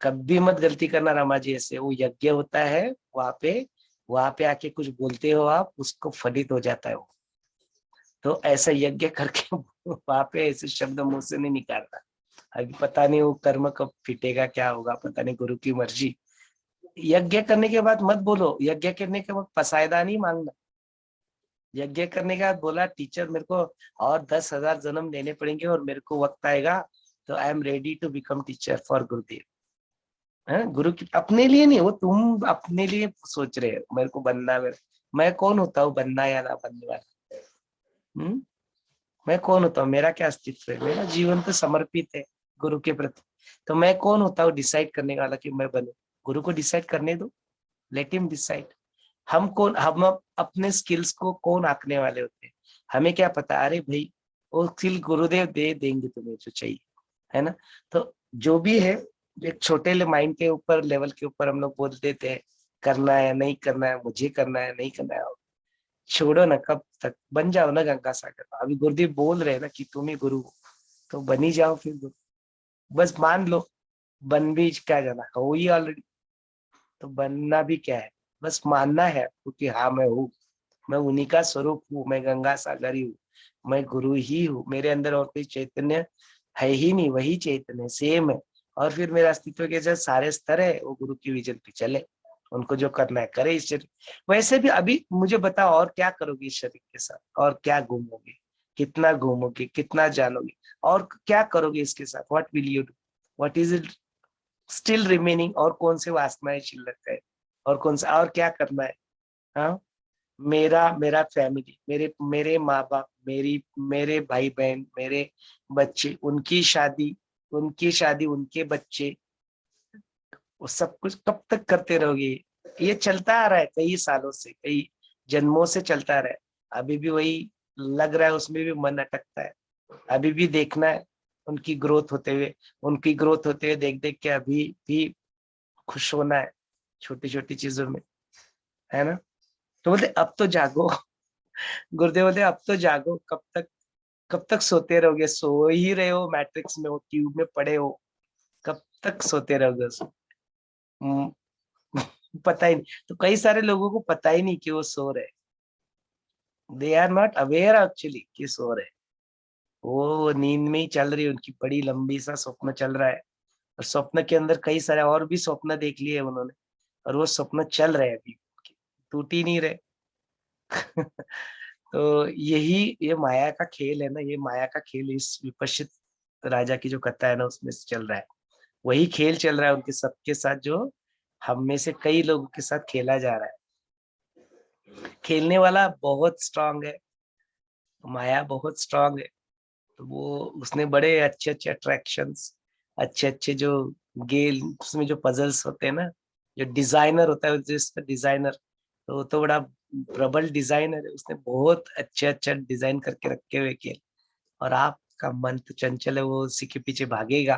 कभी मत गलती करना रमा जी, ऐसे वो यज्ञ होता है वहां पे आके कुछ बोलते हो आप, उसको फलित हो जाता है वो, तो ऐसा यज्ञ करके वहां पे ऐसे शब्द मुंह से नहीं निकालना। अभी पता नहीं वो कर्म कब फिटेगा, क्या होगा, पता नहीं, गुरु की मर्जी। यज्ञ करने के बाद मत बोलो, यज्ञ करने के बाद पसायदा नहीं मांगना। यज्ञ करने के बाद बोला टीचर मेरे को और 10,000 जन्म लेने पड़ेंगे और मेरे को वक्त आएगा तो I am ready to become teacher for Gurudev. गुरु की अपने लिए नहीं, वो तुम अपने लिए सोच रहे हो मेरे को बनना, मैं कौन होता हूँ बनना या ना बनने वाला। मैं कौन होता हूँ, मेरा क्या अस्तित्व है, मेरा जीवन तो समर्पित है गुरु के प्रति। तो मैं कौन होता हूँ डिसाइड करने वाला कि मैं बनूं। गुरु को डिसाइड करने दो, लेट हिम डिसाइड। हम कौन, हम अपने स्किल्स को कौन आंकने वाले होते हैं, हमें क्या पता। अरे भाई वो स्किल गुरुदेव दे देंगे तुम्हें जो चाहिए, है ना। तो जो भी है एक छोटे माइंड के ऊपर लेवल के ऊपर हम लोग बोल देते हैं करना है नहीं करना है, मुझे करना है नहीं करना है। छोड़ो ना, कब तक बन जाओ ना गंगा सागर। अभी गुरुदेव बोल रहे हैं ना कि तुम ही गुरु हो, तो बन ही जाओ फिर गुरु। बस मान लो, बन भी क्या जाना, हो ही ऑलरेडी। तो बनना भी क्या है, बस मानना है क्योंकि हाँ मैं हूँ, मैं उन्हीं का स्वरूप हूँ, मैं गंगा सागर ही हूँ, मैं गुरु ही हूँ। मेरे अंदर और कोई चैतन्य है ही नहीं, वही चैतन्य सेम है। और फिर मेरे अस्तित्व के जो सारे स्तर है वो गुरु की विजन पे चले, उनको जो करना है करे इस शरीर। वैसे भी अभी मुझे बताओ और क्या करोगे इस शरीर के साथ, और क्या घूमोगे, कितना जानोगे, और क्या करोगे इसके साथ। What will you do, what is it still remaining, और कौन से वासनाएं शिल्लक है, और कौन सा और क्या करना है। हाँ, मेरा मेरा फैमिली, मेरे मेरे माँ बाप, मेरे भाई बहन, मेरे बच्चे, उनकी शादी उनके बच्चे, वो सब कुछ कब तक करते रहोगे। ये चलता आ रहा है कई सालों से, कई जन्मों से चलता आ रहा है। अभी भी वही लग रहा है, उसमें भी मन अटकता है। अभी भी देखना है उनकी ग्रोथ होते हुए देख देख के अभी भी खुश होना है छोटी छोटी चीजों में, है ना। तो बोलते अब तो जागो। गुरुदेव बोलते अब तो जागो, कब तक सोते रहोगे। सो ही रहे हो, मैट्रिक्स में हो, ट्यूब में पड़े हो, कब तक सोते रहोगे उसमें। पता ही नहीं। तो कई सारे लोगों को पता ही नहीं कि वो सो रहे, they are not aware actually कि सो रहे। वो नींद में ही चल रही है, उनकी बड़ी लंबी सा स्वप्न चल रहा है, और स्वप्न के अंदर कई सारे और भी स्वप्न देख लिए उन्होंने, और वो स्वप्न चल रहे हैं अभी, टूट ही नहीं रहे। तो यही ये माया का खेल है ना, ये माया का खेल इस विपश्चित राजा की जो कथा है ना उसमें से चल रहा है। वही खेल चल रहा है उनके सबके साथ, जो हम में से कई लोगों के साथ खेला जा रहा है। खेलने वाला बहुत स्ट्रांग है, माया बहुत स्ट्रांग है। तो वो उसने बड़े अच्छे अच्छे अट्रैक्शंस, अच्छे अच्छे जो गेल उसमें जो पजल्स होते हैं ना, जो डिजाइनर होता है जिसका डिजाइनर, तो वो तो बड़ा प्रबल डिजाइनर है, उसने बहुत अच्छे अच्छा डिजाइन करके रखे हुए खेल। और आपका मन तो चंचल है, वो उसी के पीछे भागेगा।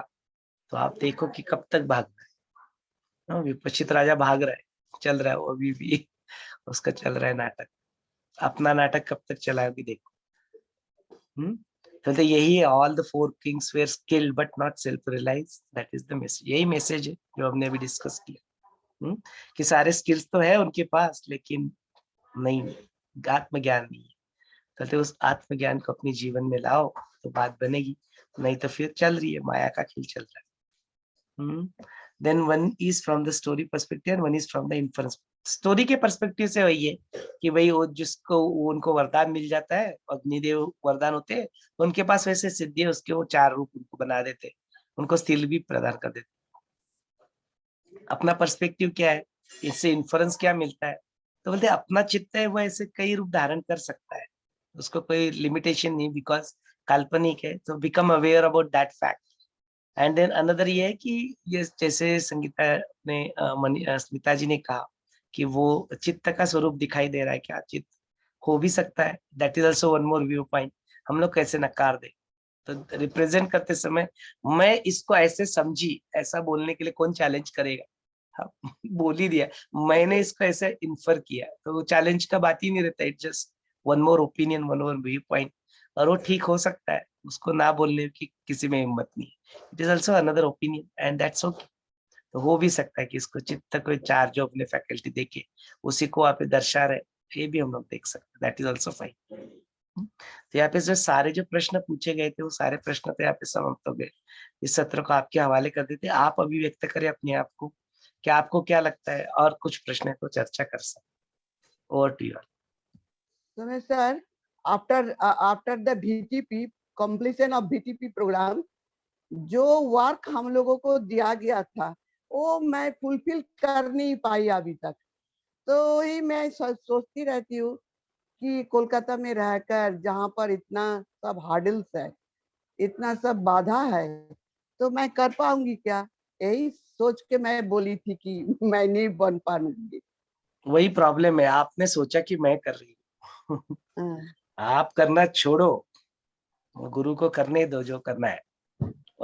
तो आप देखो कि कब तक भाग रहा है। विपश्चित राजा भाग रहा है, चल रहा है वो अभी भी, उसका चल रहा है नाटक। अपना नाटक कब तक चला है अभी देखो। तो यही है, all the four kings were skilled but not self realise, that is the message. यही मैसेज है जो हमने अभी डिस्कस किया। कि सारे स्किल्स तो है उनके पास, लेकिन नहीं, आत्मज्ञान नहीं है। तो उस आत्मज्ञान को अपने जीवन में लाओ तो बात बनेगी, नहीं तो फिर चल रही है माया का खेल चल रहा है। Then one is from the story perspective and one is from the inference. Story के पर्सपेक्टिव से वही है कि भाई वो जिसको उनको वरदान मिल जाता है, अग्निदेव वरदान होते हैं, उनके पास वैसे सिद्धि है, उसके वो 4 रूप उनको बना देते, उनको स्थिल भी प्रदान कर देते। अपना पर्सपेक्टिव क्या है, इससे इन्फ्लुएंस क्या मिलता है। तो बोलते अपना चित्त है वो ऐसे कई रूप धारण कर सकता है, उसको कोई लिमिटेशन नहीं, बिकॉज काल्पनिक है। तो become aware about that fact. And then another ये है कि ये जैसे संगीता ने स्मिता जी ने कहा कि वो चित्त का स्वरूप दिखाई दे रहा है, क्या चित्त हो भी सकता है। That is also one more view point. हम लोग कैसे नकार दे। तो रिप्रेजेंट करते समय मैं इसको ऐसे समझी, ऐसा बोलने के लिए कौन चैलेंज करेगा। हाँ, बोल ही दिया, मैंने इसको ऐसे इन्फर किया, तो वो चैलेंज का बात ही नहीं रहता। It just one more opinion, one more view point. और वो ठीक हो सकता है, उसको ना बोलने की किसी में हिम्मत नहीं। It is also another opinion and that's okay. तो हो भी सकता है कि इसको चित्त को 4 जो अपने फैकल्टी देके उसी को आप दर्शा रहे, ये भी हम लोग देख सकते हैं। That is also fine. तो यहाँ पे जो सारे जो प्रश्न पूछे गए थे वो सारे प्रश्न तो यहाँ पे समाप्त हो गए। इस सत्र को आपके हवाले कर देते, आप अभी व्यक्त करें अपने आप को क्या आपको क्या लगता है, और कुछ प्रश्न को चर्चा कर सकते? Over to you. So, sir, after the VTP completion of VTP program, जो वर्क हम लोगों को दिया गया था वो मैं फुलफिल कर नहीं पाई अभी तक। तो ही मैं सोचती रहती हूँ कि कोलकाता में रहकर जहाँ पर इतना सब हार्डल्स है, इतना सब बाधा है, तो मैं कर पाऊंगी क्या? यही सोच के मैं बोली थी कि मैं नहीं बन पाऊंगी। वही प्रॉब्लम है, आपने सोचा कि मैं कर रही हूँ। हाँ, आप करना छोड़ो, गुरु को करने दो जो करना है।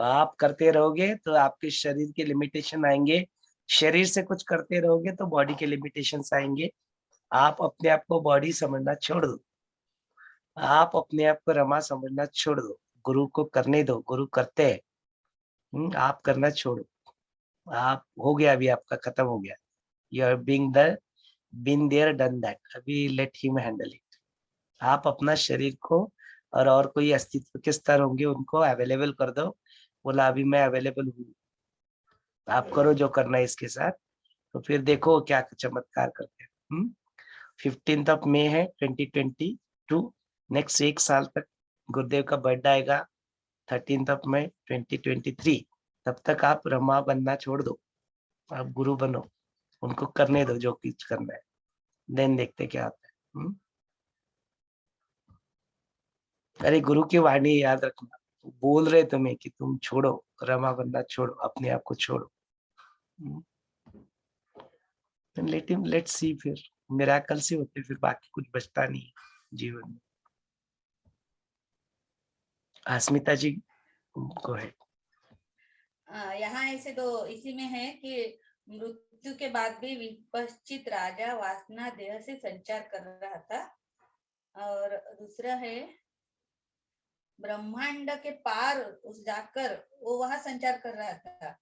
आप करते रहोगे तो आपके शरीर के लिमिटेशन आएंगे, शरीर से कुछ करते रहोगे तो बॉडी के लिमिटेशंस आएंगे। आप अपने आप को बॉडी समझना छोड़ दो, आप अपने आप को रमा समझना छोड़ दो, गुरु को करने दो, गुरु करते हैं। आप करना छोड़ो। आप हो गया, अभी आपका खत्म हो गया। You are been there done that, अभी लेट हिम हैंडल इट। आप अपना शरीर को और कोई अस्तित्व के स्तर होंगे उनको अवेलेबल कर दो। बोला अभी मैं अवेलेबल हूँ, आप करो जो करना है इसके साथ, तो फिर देखो क्या चमत्कार करते हैं। 15 मई है 2022, नेक्स्ट 1 साल तक गुरुदेव का बर्थडे आएगा 13 मई 2023। तब तक आप रमा बनना छोड़ दो, आप गुरु बनो, उनको करने दो जो कुछ करना है, देन देखते क्या होता है। अरे गुरु की वाणी याद रखना, बोल रहे तुम्हें कि तुम छोड़ो, रमा बनना छोड़ो, अपने आप को छोड़ो। लेट्स सी, फिर मिरेकल से होते, फिर बाकी कुछ बचता नहीं जीवन में। अस्मिता जी को है। यहाँ ऐसे तो इसी में है कि मृत्यु के बाद भी विपश्चित राजा वासना देह से संचार कर रहा था, और दूसरा है ब्रह्मांड के पार उस जाकर वो वहां संचार कर रहा था,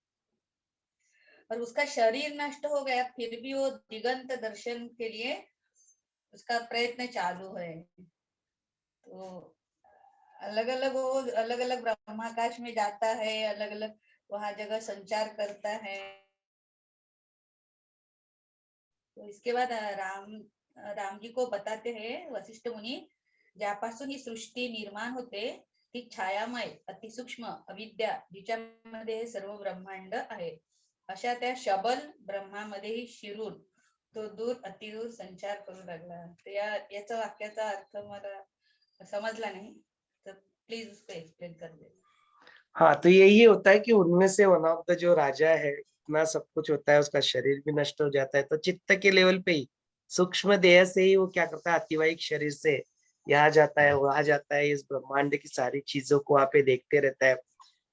और उसका शरीर नष्ट हो गया, फिर भी वो दिगंत दर्शन के लिए उसका प्रयत्न चालू है। तो अलग अलग ब्रह्माकाश में जाता है, अलग अलग वहां जगह संचार करता है। तो इसके बाद राम जी को बताते हैं वशिष्ठ मुनी, ज्यापासून ही सृष्टी निर्माण होते ती छायामय अतिसूक्ष्म अविद्या जिच्यामध्ये हे सर्व ब्रह्मांड आहे, अशा त्या शबल ब्रह्मामध्येही शिरून तो दूर अतिदूर संचार करू लागला। तर याचा वाक्याचा अर्थ मला समजला नहीं, तो प्लीज उसको एक्सप्लेन कर दे। हाँ, तो यही होता है कि उनमें से वन ऑफ द जो राजा है, इतना सब कुछ होता है, उसका शरीर भी नष्ट हो जाता है, तो चित्त के लेवल पे ही, सूक्ष्म देह से ही वो क्या करता है, अतिवाहिक शरीर से यहाँ जाता है वहां जाता है, इस ब्रह्मांड की सारी चीजों को वहां पे देखते रहता है।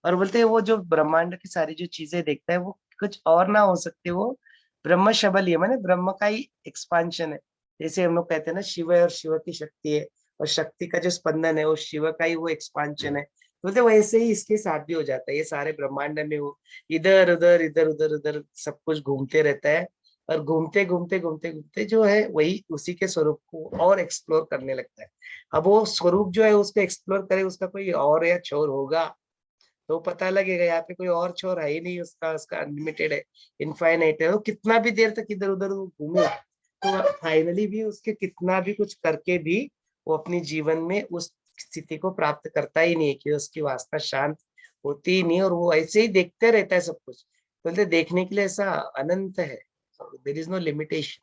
और बोलते हैं वो जो ब्रह्मांड की सारी जो चीजें देखता है वो कुछ और ना हो सकते, वो ब्रह्म शबल ही है, माने ब्रह्म का ही एक्सपांशन है। जैसे हम लोग कहते हैं ना शिव है और शिव की शक्ति है, और शक्ति का जो स्पंदन है वो शिव का ही वो एक्सपांशन है। बोलते वैसे ही इसके साथ भी हो जाता है, ये सारे ब्रह्मांड में वो इधर उधर इधर उधर उधर सब कुछ घूमते रहता है, और घूमते घूमते घूमते घूमते जो है वही उसी के स्वरूप को और एक्सप्लोर करने लगता है। अब वो स्वरूप जो है उसको एक्सप्लोर करे, उसका कोई और या छोर होगा तो पता लगेगा, यहाँ पे कोई और छोर है ही नहीं, उसका अनलिमिटेड है, इनफाइनाइट है। वो कितना भी देर तक इधर उधर घूमे तो फाइनली भी उसके कितना भी कुछ करके भी वो अपनी जीवन में उस स्थिति को प्राप्त करता ही नहीं है, कि उसकी वासना शांत होती ही नहीं, और वो ऐसे ही देखते रहता है सब कुछ। बोलते देखने के लिए ऐसा अनंत है, देयर इज नो लिमिटेशन।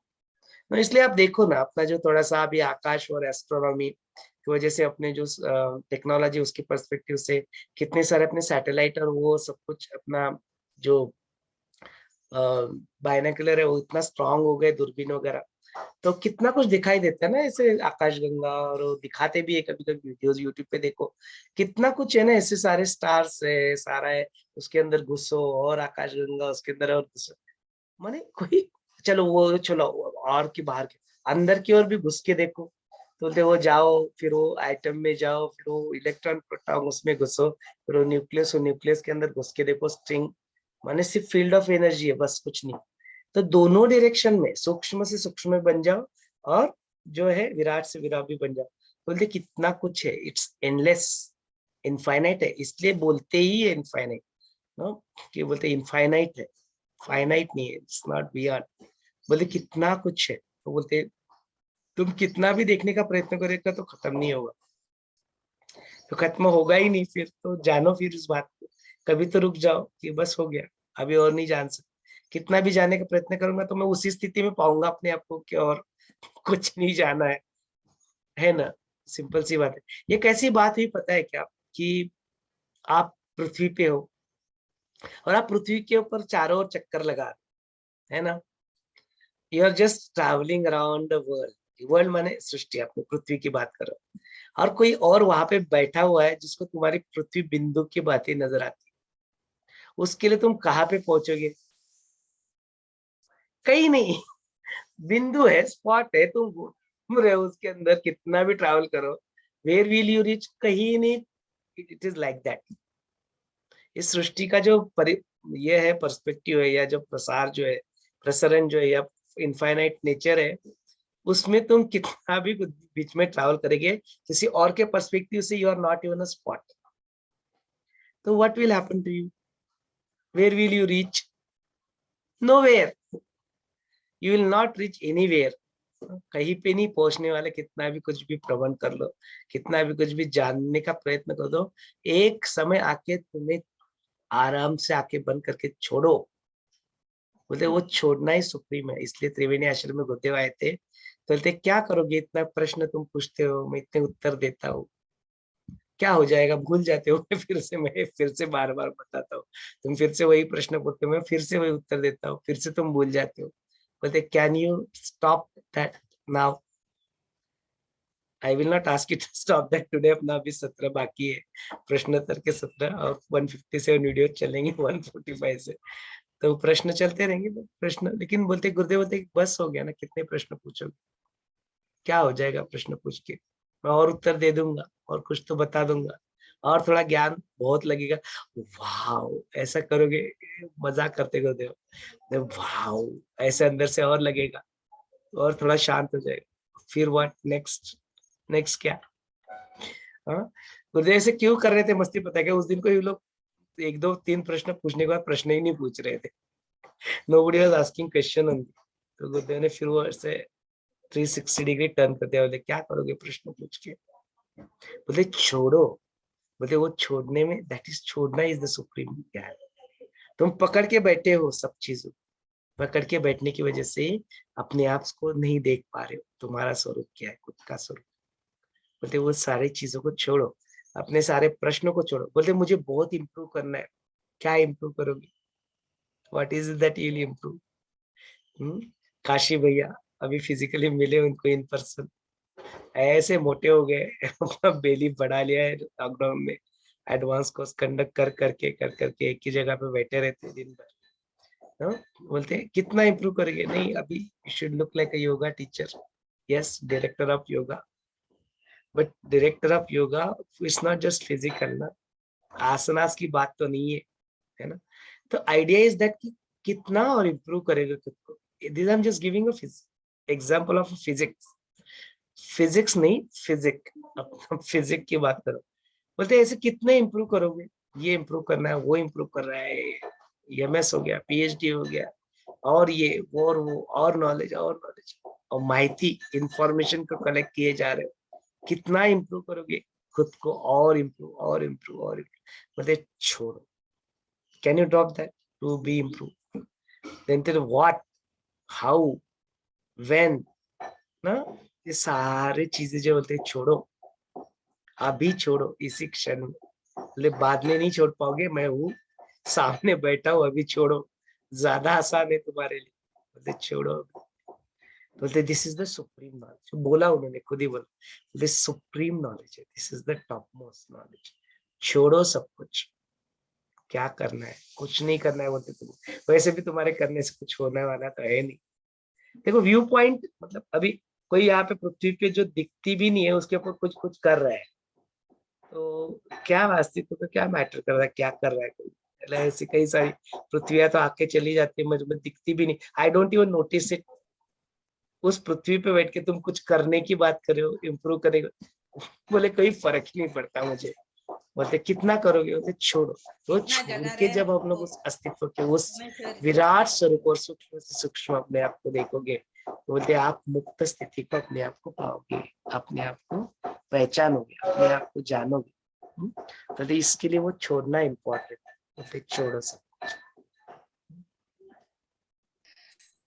तो इसलिए आप देखो ना, अपना जो थोड़ा सा अभी आकाश और एस्ट्रोनॉमी की वजह से अपने जो टेक्नोलॉजी उसके पर्सपेक्टिव से कितने सारे अपने सैटेलाइट और वो सब कुछ अपना जो बायनोकुलर है वो इतना स्ट्रांग हो गए, दूरबीन वगैरह, तो कितना कुछ दिखाई देता है ना ऐसे आकाशगंगा, और वो दिखाते भी है कभी कभी वीडियोस यूट्यूब पे देखो, कितना कुछ है ना, ऐसे सारे स्टार्स है, सारा है, उसके अंदर घुसो और आकाशगंगा उसके अंदर और घुसो, माने कोई, चलो वो चलो और की बाहर के अंदर की ओर भी घुस के देखो, तो बोलते वो जाओ, फिर वो एटम में जाओ, फिर वो इलेक्ट्रॉन प्रोटॉन उसमें घुसो, फिर वो न्यूक्लियस के अंदर घुस के देखो, स्ट्रिंग, माने सिर्फ फील्ड ऑफ एनर्जी है, बस कुछ नहीं। तो दोनों डायरेक्शन में सूक्ष्म से सूक्ष्म बन जाओ, और जो है विराट से विराट भी बन जाओ। बोलते कितना कुछ है, इट्स एंडलेस, इनफाइनाइट है, इसलिए बोलते ही है इनफाइनाइट, नो कि बोलते इनफाइनाइट है, फाइनाइट नहीं है, इट्स नॉट बियॉन्ड। बोले कितना कुछ है, तो बोलते तुम कितना भी देखने का प्रयत्न करेगा तो खत्म नहीं होगा, तो खत्म होगा ही नहीं, फिर तो जानो फिर उस बात को, कभी तो रुक जाओ कि बस हो गया, अभी और नहीं जान सकते। कितना भी जाने का प्रयत्न करूंगा तो मैं उसी स्थिति में पाऊंगा अपने आप को कि और कुछ नहीं जाना है ना। सिंपल सी बात है। ये कैसी बात हुई पता है क्या, कि आप पृथ्वी पे हो और आप पृथ्वी के ऊपर चारों ओर चक्कर लगा रहे हो, है ना। You are just travelling around the world, world माने सृष्टि, आपने पृथ्वी की बात करो, और कोई और वहां पे बैठा हुआ है जिसको तुम्हारी पृथ्वी बिंदु की बातें नजर आती है, उसके लिए तुम कहाँ पे पहुंचोगे? कहीं नहीं, बिंदु है, स्पॉट है, तुम घूम रहे हो उसके अंदर, कितना भी ट्रैवल करो, वेयर विल यू रीच? कहीं नहीं। It is like that. इस सृष्टि का जो ये है पर्सपेक्टिव है, या जो प्रसार जो है, प्रसरण जो है, या इनफाइनाइट नेचर है, उसमें तुम कितना भी बीच में ट्रैवल करेंगे, किसी और के पर्सपेक्टिव से you are not even a spot. तो what will happen to you? Where will you reach? Nowhere. You will not reach anywhere. कहीं पे नहीं पहुंचने वाले, कितना भी कुछ भी प्रबंध कर लो, कितना भी कुछ भी जानने का प्रयत्न कर दो, एक समय आके तुम्हें आराम से आके बंद करके छोड़ो। बोलते वो छोड़ना ही सुप्रीम है। इसलिए त्रिवेणी आश्रम में गुरुदेव आए थे, तो बोलते क्या करोगे, इतना प्रश्न तुम पूछते हो, मैं इतने उत्तर देता हूँ, क्या हो जाएगा? भूल जाते हो। मैं फिर से बार बार बताता हूँ, तुम फिर से वही प्रश्न पूछते हो, मैं फिर से वही उत्तर देता हूँ, फिर से तुम भूल जाते हो। बोलते can you stop that now? I will not ask you to stop that today. अपना अभी 17 बाकी है, प्रश्नोत्तर के 17, और 157 वीडियो चलेंगे 145 से, तो प्रश्न चलते रहेंगे प्रश्न। लेकिन बोलते गुरुदेव बोलते बस हो गया ना, कितने प्रश्न पूछोगे, क्या हो जाएगा प्रश्न पूछ के? मैं और उत्तर दे दूंगा, और कुछ तो बता दूंगा, और थोड़ा ज्ञान बहुत लगेगा। वाह, ऐसा करोगे, मजाक करते गुरुदेव, वाह ऐसे अंदर से और लगेगा, और थोड़ा शांत हो जाएगा। फिर व्हाट नेक्स्ट? नेक्स्ट क्या? हाँ, गुरुदेव ऐसे क्यों कर रहे थे मस्ती, पता है क्या? उस दिन को ये लोग 1 2 3 प्रश्न पूछने के बाद प्रश्न ही नहीं पूछ रहे थे। Nobody was asking question only. तो गुरुदेव ने फिर वो ऐसे 360 डिग्री टर्न कर दिया। बोले क्या करोगे प्रश्न पूछ के? बोले छोड़ो। बोले वो छोड़ने में, दैट इज छोड़ना इज द सुप्रीम ज्ञान। तुम पकड़ के बैठे हो सब चीजों, पकड़ के बैठने की वजह से अपने आप को नहीं देख पा रहे हो, तुम्हारा स्वरूप क्या है, खुद का स्वरूप। बोलते वो सारी चीजों को छोड़ो, अपने सारे प्रश्नों को छोड़ो। बोलते मुझे बहुत इंप्रूव करना है। क्या इंप्रूव करोगे? What is that you will improve? Kashi भैया अभी फिजिकली मिले उनको इन पर्सन, ऐसे मोटे हो गए, अपना बेली बढ़ा लिया है लॉकडाउन में। एडवांस कोर्स कंडक्ट कर करके एक ही जगह पे बैठे रहते दिन भर। हाँ? बोलते हैं कितना इंप्रूव करेंगे? नहीं, अभी should look like a yoga teacher. Yes, director of yoga, but director of yoga it's not just physical ना, आसनास की बात तो नहीं है ना। तो आइडिया इज दैट कि कितना और इम्प्रूव करेगा खुद को। This I am just giving a example of physics. Physics नहीं, फिजिक, फिजिक की बात करो। बोलते ऐसे कितने इम्प्रूव करोगे? ये इम्प्रूव करना है, वो इम्प्रूव कर रहा है, एमएस हो गया, पीएचडी हो गया, और ये वो और नॉलेज और माहिती, इंफॉर्मेशन को कलेक्ट किए जा रहे हो। कितना इम्प्रूव करोगे खुद को? और इम्प्रूव और इम्प्रूव और इम्प्रूव। बोलते छोड़ो। Can you drop that to be improve? Then what, how, when ना, ये सारे चीजें जो बोलते हैं छोड़ो, अभी छोड़ो, इसी क्षण में। बोले बाद में नहीं छोड़ पाओगे, मैं हूँ सामने बैठा हूँ, अभी छोड़ो, ज्यादा आसान है तुम्हारे लिए। बोलते छोड़ो। बोलते this is the supreme knowledge. बोला उन्होंने, खुद ही बोला, दिस सुप्रीम नॉलेज है, this is the top most knowledge. छोड़ो सब कुछ। क्या करना है? कुछ नहीं करना है बोलते तुम, वैसे भी तुम्हारे करने से कुछ होने वाला तो है नहीं। देखो व्यू पॉइंट, मतलब अभी कोई यहाँ पे पृथ्वी पे जो दिखती भी नहीं है उसके ऊपर कुछ कुछ कर रहा है, तो क्या अस्तित्व को क्या मैटर कर रहा है, क्या कर रहा है कोई? ऐसी कई सारी पृथ्वियां तो आके चली जाती है, मुझे दिखती भी नहीं, I don't even notice it. उस पृथ्वी पे बैठ के तुम कुछ करने की बात कर रहे हो, इम्प्रूव करेगा, बोले कोई फर्क ही नहीं पड़ता मुझे। बोलते कितना करोगे, बोलते छोड़ो। तो कितना छोड़ जगा के रहे जब हम लोग हमको उस अस्तित्व के उस परमेश्वर विराट स्वरूप और सूक्ष्म से सूक्ष्म अपने आप को देखोगे, तो बोलते आप मुक्त स्थिति को अपने आप को पाओगे, अपने आप को पहचानोगे, अपने आप को जानोगे। तो इसके लिए वो छोड़ना इम्पोर्टेंट है, बोलते छोड़ो सब।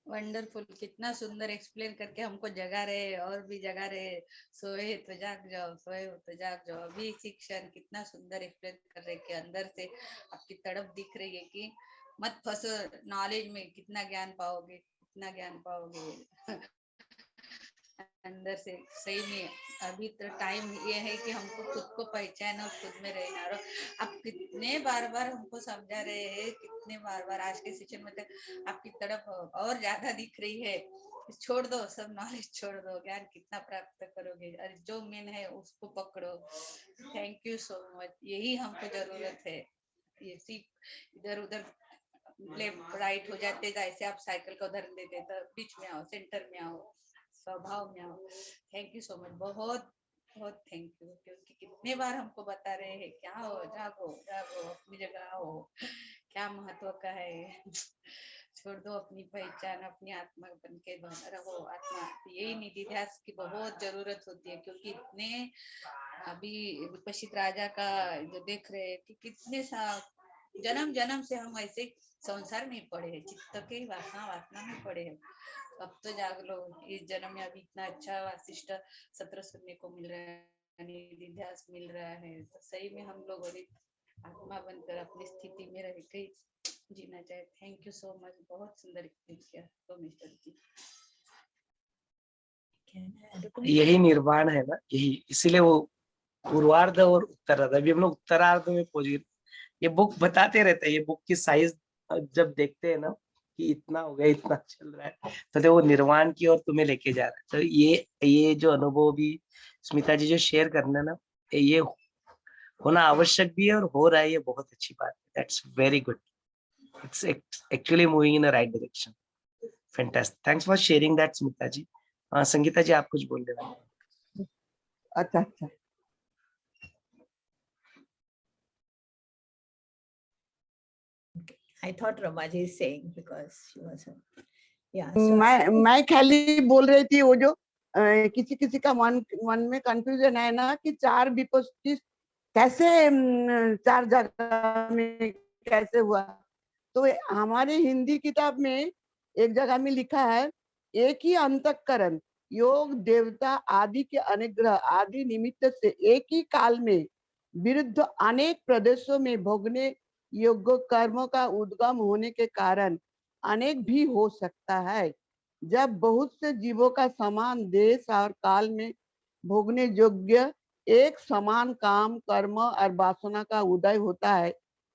वंडरफुल, कितना सुंदर एक्सप्लेन करके हमको जगा रहे और भी जगा रहे। सोए तो जाग जाओ, सोए हो तो जाग जाओ। अभी शिक्षण कितना सुंदर एक्सप्लेन कर रहे कि अंदर से आपकी तड़प दिख रही है कि मत फंसो नॉलेज में, कितना ज्ञान पाओगे, कितना ज्ञान पाओगे अंदर से। सही में अभी तो टाइम ये है कि हमको खुद को पहचान और खुद में रहना। और आप कितने बार बार हमको समझा रहे हैं, कितने बार बार आज के सेशन में तक आपकी तरफ और ज्यादा दिख रही है। छोड़ दो सब नॉलेज, छोड़ दो, ज्ञान कितना प्राप्त करोगे, और जो मेन है उसको पकड़ो। थैंक यू सो मच, यही हमको जरूरत है। ये सिर्फ इधर उधर लेफ्ट राइट हो जाते, जैसे आप साइकिल का उदाहरण देते, तो बीच में आओ, सेंटर में आओ, स्वभाव में आओ। थैंक यू सो मच, बहुत बहुत थैंक यू। क्योंकि कितने बार हमको बता रहे हैं क्या हो, जागो जागो, अपनी जगह हो, क्या महत्व का है। छोड़ दो अपनी पहचान, अपनी आत्मा बन के रहो आत्मा। यही निधि ध्यास की बहुत जरूरत होती है, क्योंकि इतने अभी विपश्चित राजा का जो देख रहे हैं कि कितने जन्म जन्म से हम ऐसे संसार में पड़े हैं, चित्त के वासना वासना में पड़े हैं। अब तो जाग लो, इस जन्म में अभी इतना अच्छा वासिष्ठ सत्र सुनने को मिल रहा है, निधिध्यास मिल रहा है। तो सही में हम लोग अभी आत्मा बनकर अपनी स्थिति में रह के जीना चाहिए। थैंक यू सो मच, बहुत सुंदर एक्सप्लेन किया तो मिस्टर जी। यही निर्वाण है ना, यही, इसीलिए वो पूर्वार्ध और उत्तरार्ध, अभी हम लोग उत्तरार्ध में पहुंच गए। ये बुक बताते रहते हैं, ये बुक की साइज जब देखते हैं ना कि इतना हो गया, इतना चल रहा है, तो वो निर्वाण की ओर तुम्हें लेके जा रहा है। तो ये जो अनुभव भी स्मिता जी जो शेयर करना ना, ये होना आवश्यक भी है और हो रहा है, ये बहुत अच्छी बात है। That's very good, it's actually moving in a right direction. Fantastic, thanks for sharing that Smita ji. Sangeeta ji आप कुछ बोल रहे हैं? अच्छा अच्छा, I thought Ramaji is saying because she was yeah. So मैं खाली बोल रही थी वो जो किसी किसी का मन में कंफ्यूजन है ना कि चार विपत्ति कैसे चार जगह में कैसे हुआ। तो हमारे हिंदी किताब में एक जगह में लिखा है, एक ही अंतःकरण योग देवता आदि के अनुग्रह आदि निमित्त से एक ही काल में विरुद्ध अनेक प्रदेशों में भोगने योग्य कर्मों का उद्गम होने के कारण अनेक भी हो सकता है। जब बहुत से जीवों का समान देश और काल में भोगने योग्य एक समान काम कर्म और वासना का उदय होता है,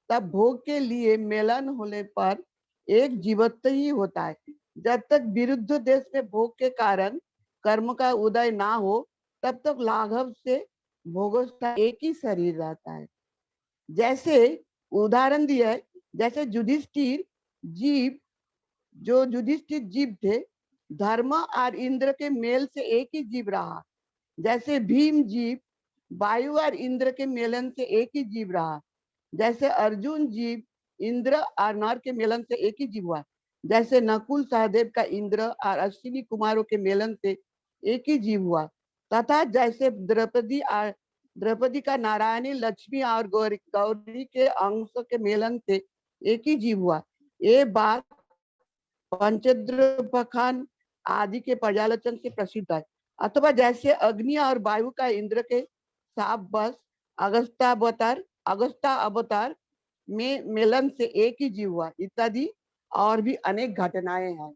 तब भोग के लिए मेलन होने पर एक जीवत्व ही होता है। जब तक विरुद्ध देश में भोग के कारण कर्म का उदय ना हो, तब तक लाघव से भोगों एक ही शरीर रहता है। जैसे उदाहरण दिया है, जैसे युधिष्ठिर जीव थे, धर्म और इंद्र के मेल से एक ही जीव रहा। जैसे भीम जीव वायु और इंद्र के मेलन से एक ही जीव रहा। जैसे अर्जुन जीव इंद्र और नर के मेलन से एक ही जीव हुआ। जैसे नकुल सहदेव का इंद्र और अश्विनी कुमारों के मेलन से एक ही जीव हुआ। तथा जैसे द्रौपदी का नारायणी लक्ष्मी और गौरी के अंश के मेलन से एक ही जीव हुआ। ये बात पंचद्रवखान आदि के पर्यालोचन से प्रसिद्ध है। अथवा जैसे अग्नि और वायु का इंद्र के साप बस अगस्ता अवतार में मिलन से एक ही जीव हुआ, इत्यादि और भी अनेक घटनाएं हैं।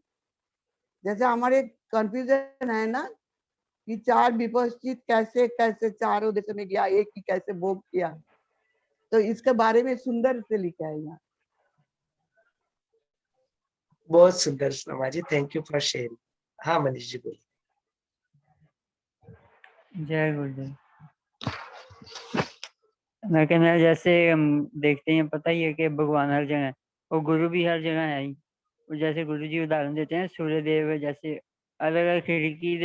जैसे हमारे कंफ्यूजन है ना कि चार विपश्चित कैसे कैसे चारों देशों में गया, एक ही कैसे भोग किया, तो इसके बारे में सुंदर से लिखा है यहाँ। बहुत सुंदर Sharma ji, thank you for sharing. हाँ मनीष जी बोलिए। जय गुरुदेव। मैं कहना जैसे हम देखते हैं, पता ही है कि भगवान हर जगह है और गुरु भी हर जगह है ही। जैसे गुरु जी उदाहरण देते हैं, सूर्य देव जैसे अलग अलग खिड़की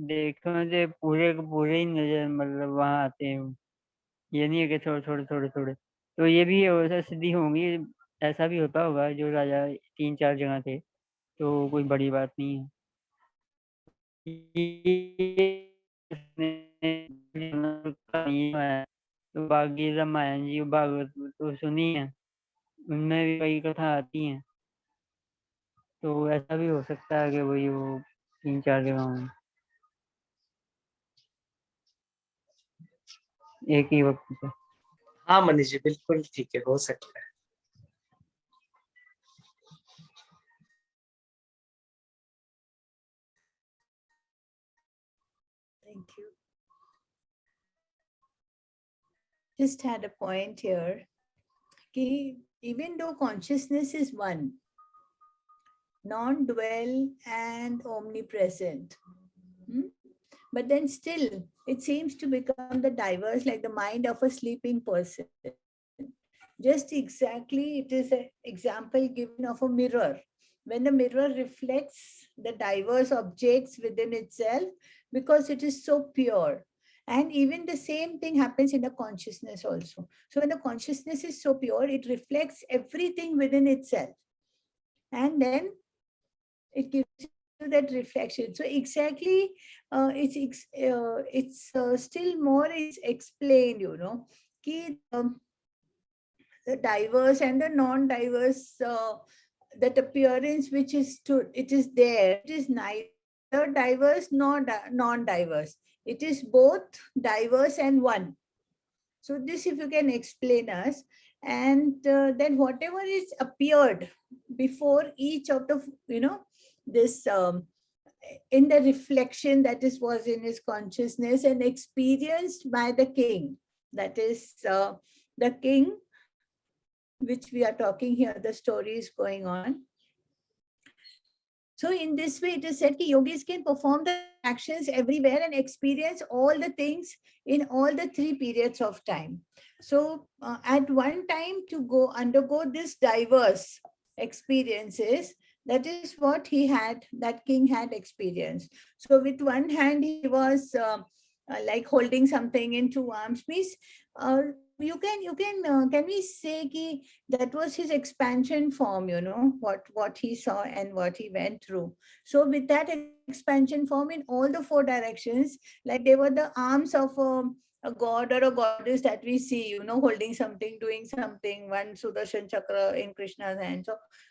देखो तो पूरे ही नजर मतलब वहां आते हैं। ये नहीं है कि थोड़े थोड़े थोड़े थोड़े। तो ये भी वैसा सिद्धि होंगी, ऐसा भी होता होगा जो राजा 3-4 जगह थे, तो कोई बड़ी बात नहीं है। ये तो बाकी रामायण जी भागवत तो सुनी है, उनमें भी कई कथा आती हैं, तो ऐसा भी हो सकता है कि वही वो 3-4 जगह हों एक ही वक्त पे। हाँ मनीष जी, बिल्कुल ठीक है, हो सकता है। Thank you. Just had a point here. कि even though consciousness is one, non-dual and omnipresent, but then still it seems to become the diverse, like the mind of a sleeping person. Just exactly, it is an example given of a mirror. When the mirror reflects the diverse objects within itself, because it is so pure. And even the same thing happens in the consciousness also. So when the consciousness is so pure, it reflects everything within itself. And then it gives you that reflection. So exactly, it's still more is explained, you know, ki, the diverse and the non-diverse, that appearance which is it is there. It is neither diverse nor non-diverse. It is both diverse and one. So this, if you can explain us, and then whatever is appeared before each of the, you know, this in the reflection that is was in his consciousness and experienced by the king, that is the king which we are talking here, the story is going on. So in this way, it is said that yogis can perform the actions everywhere and experience all the things in all the 3 periods of time. So at one time to go undergo this diverse experiences, that is what he had, that king had experienced. So with one hand, he was like holding something in 2 arms, means can we say ki that was his expansion form, you know, what he saw and what he went through. So with that expansion form in all the 4 directions, like they were the arms of a god or a goddess that we see, you know, holding something, doing something, one Sudarshan Chakra in Krishna's hand.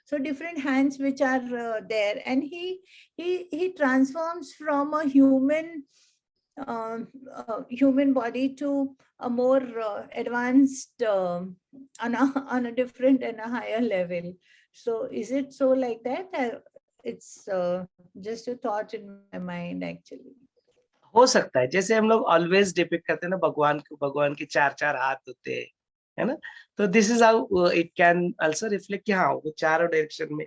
So different hands which are there, and he transforms from a human human body to a more advanced on a different and a higher level. So is it so like that? It's just a thought in my mind actually. हो सकता है, जैसे हम लोग always depict करते हैं ना भगवान को, भगवान के 4-4 हाथ होते हैं, है ना, तो this is how it can also reflect कि हाँ वो चारों डायरेक्शन में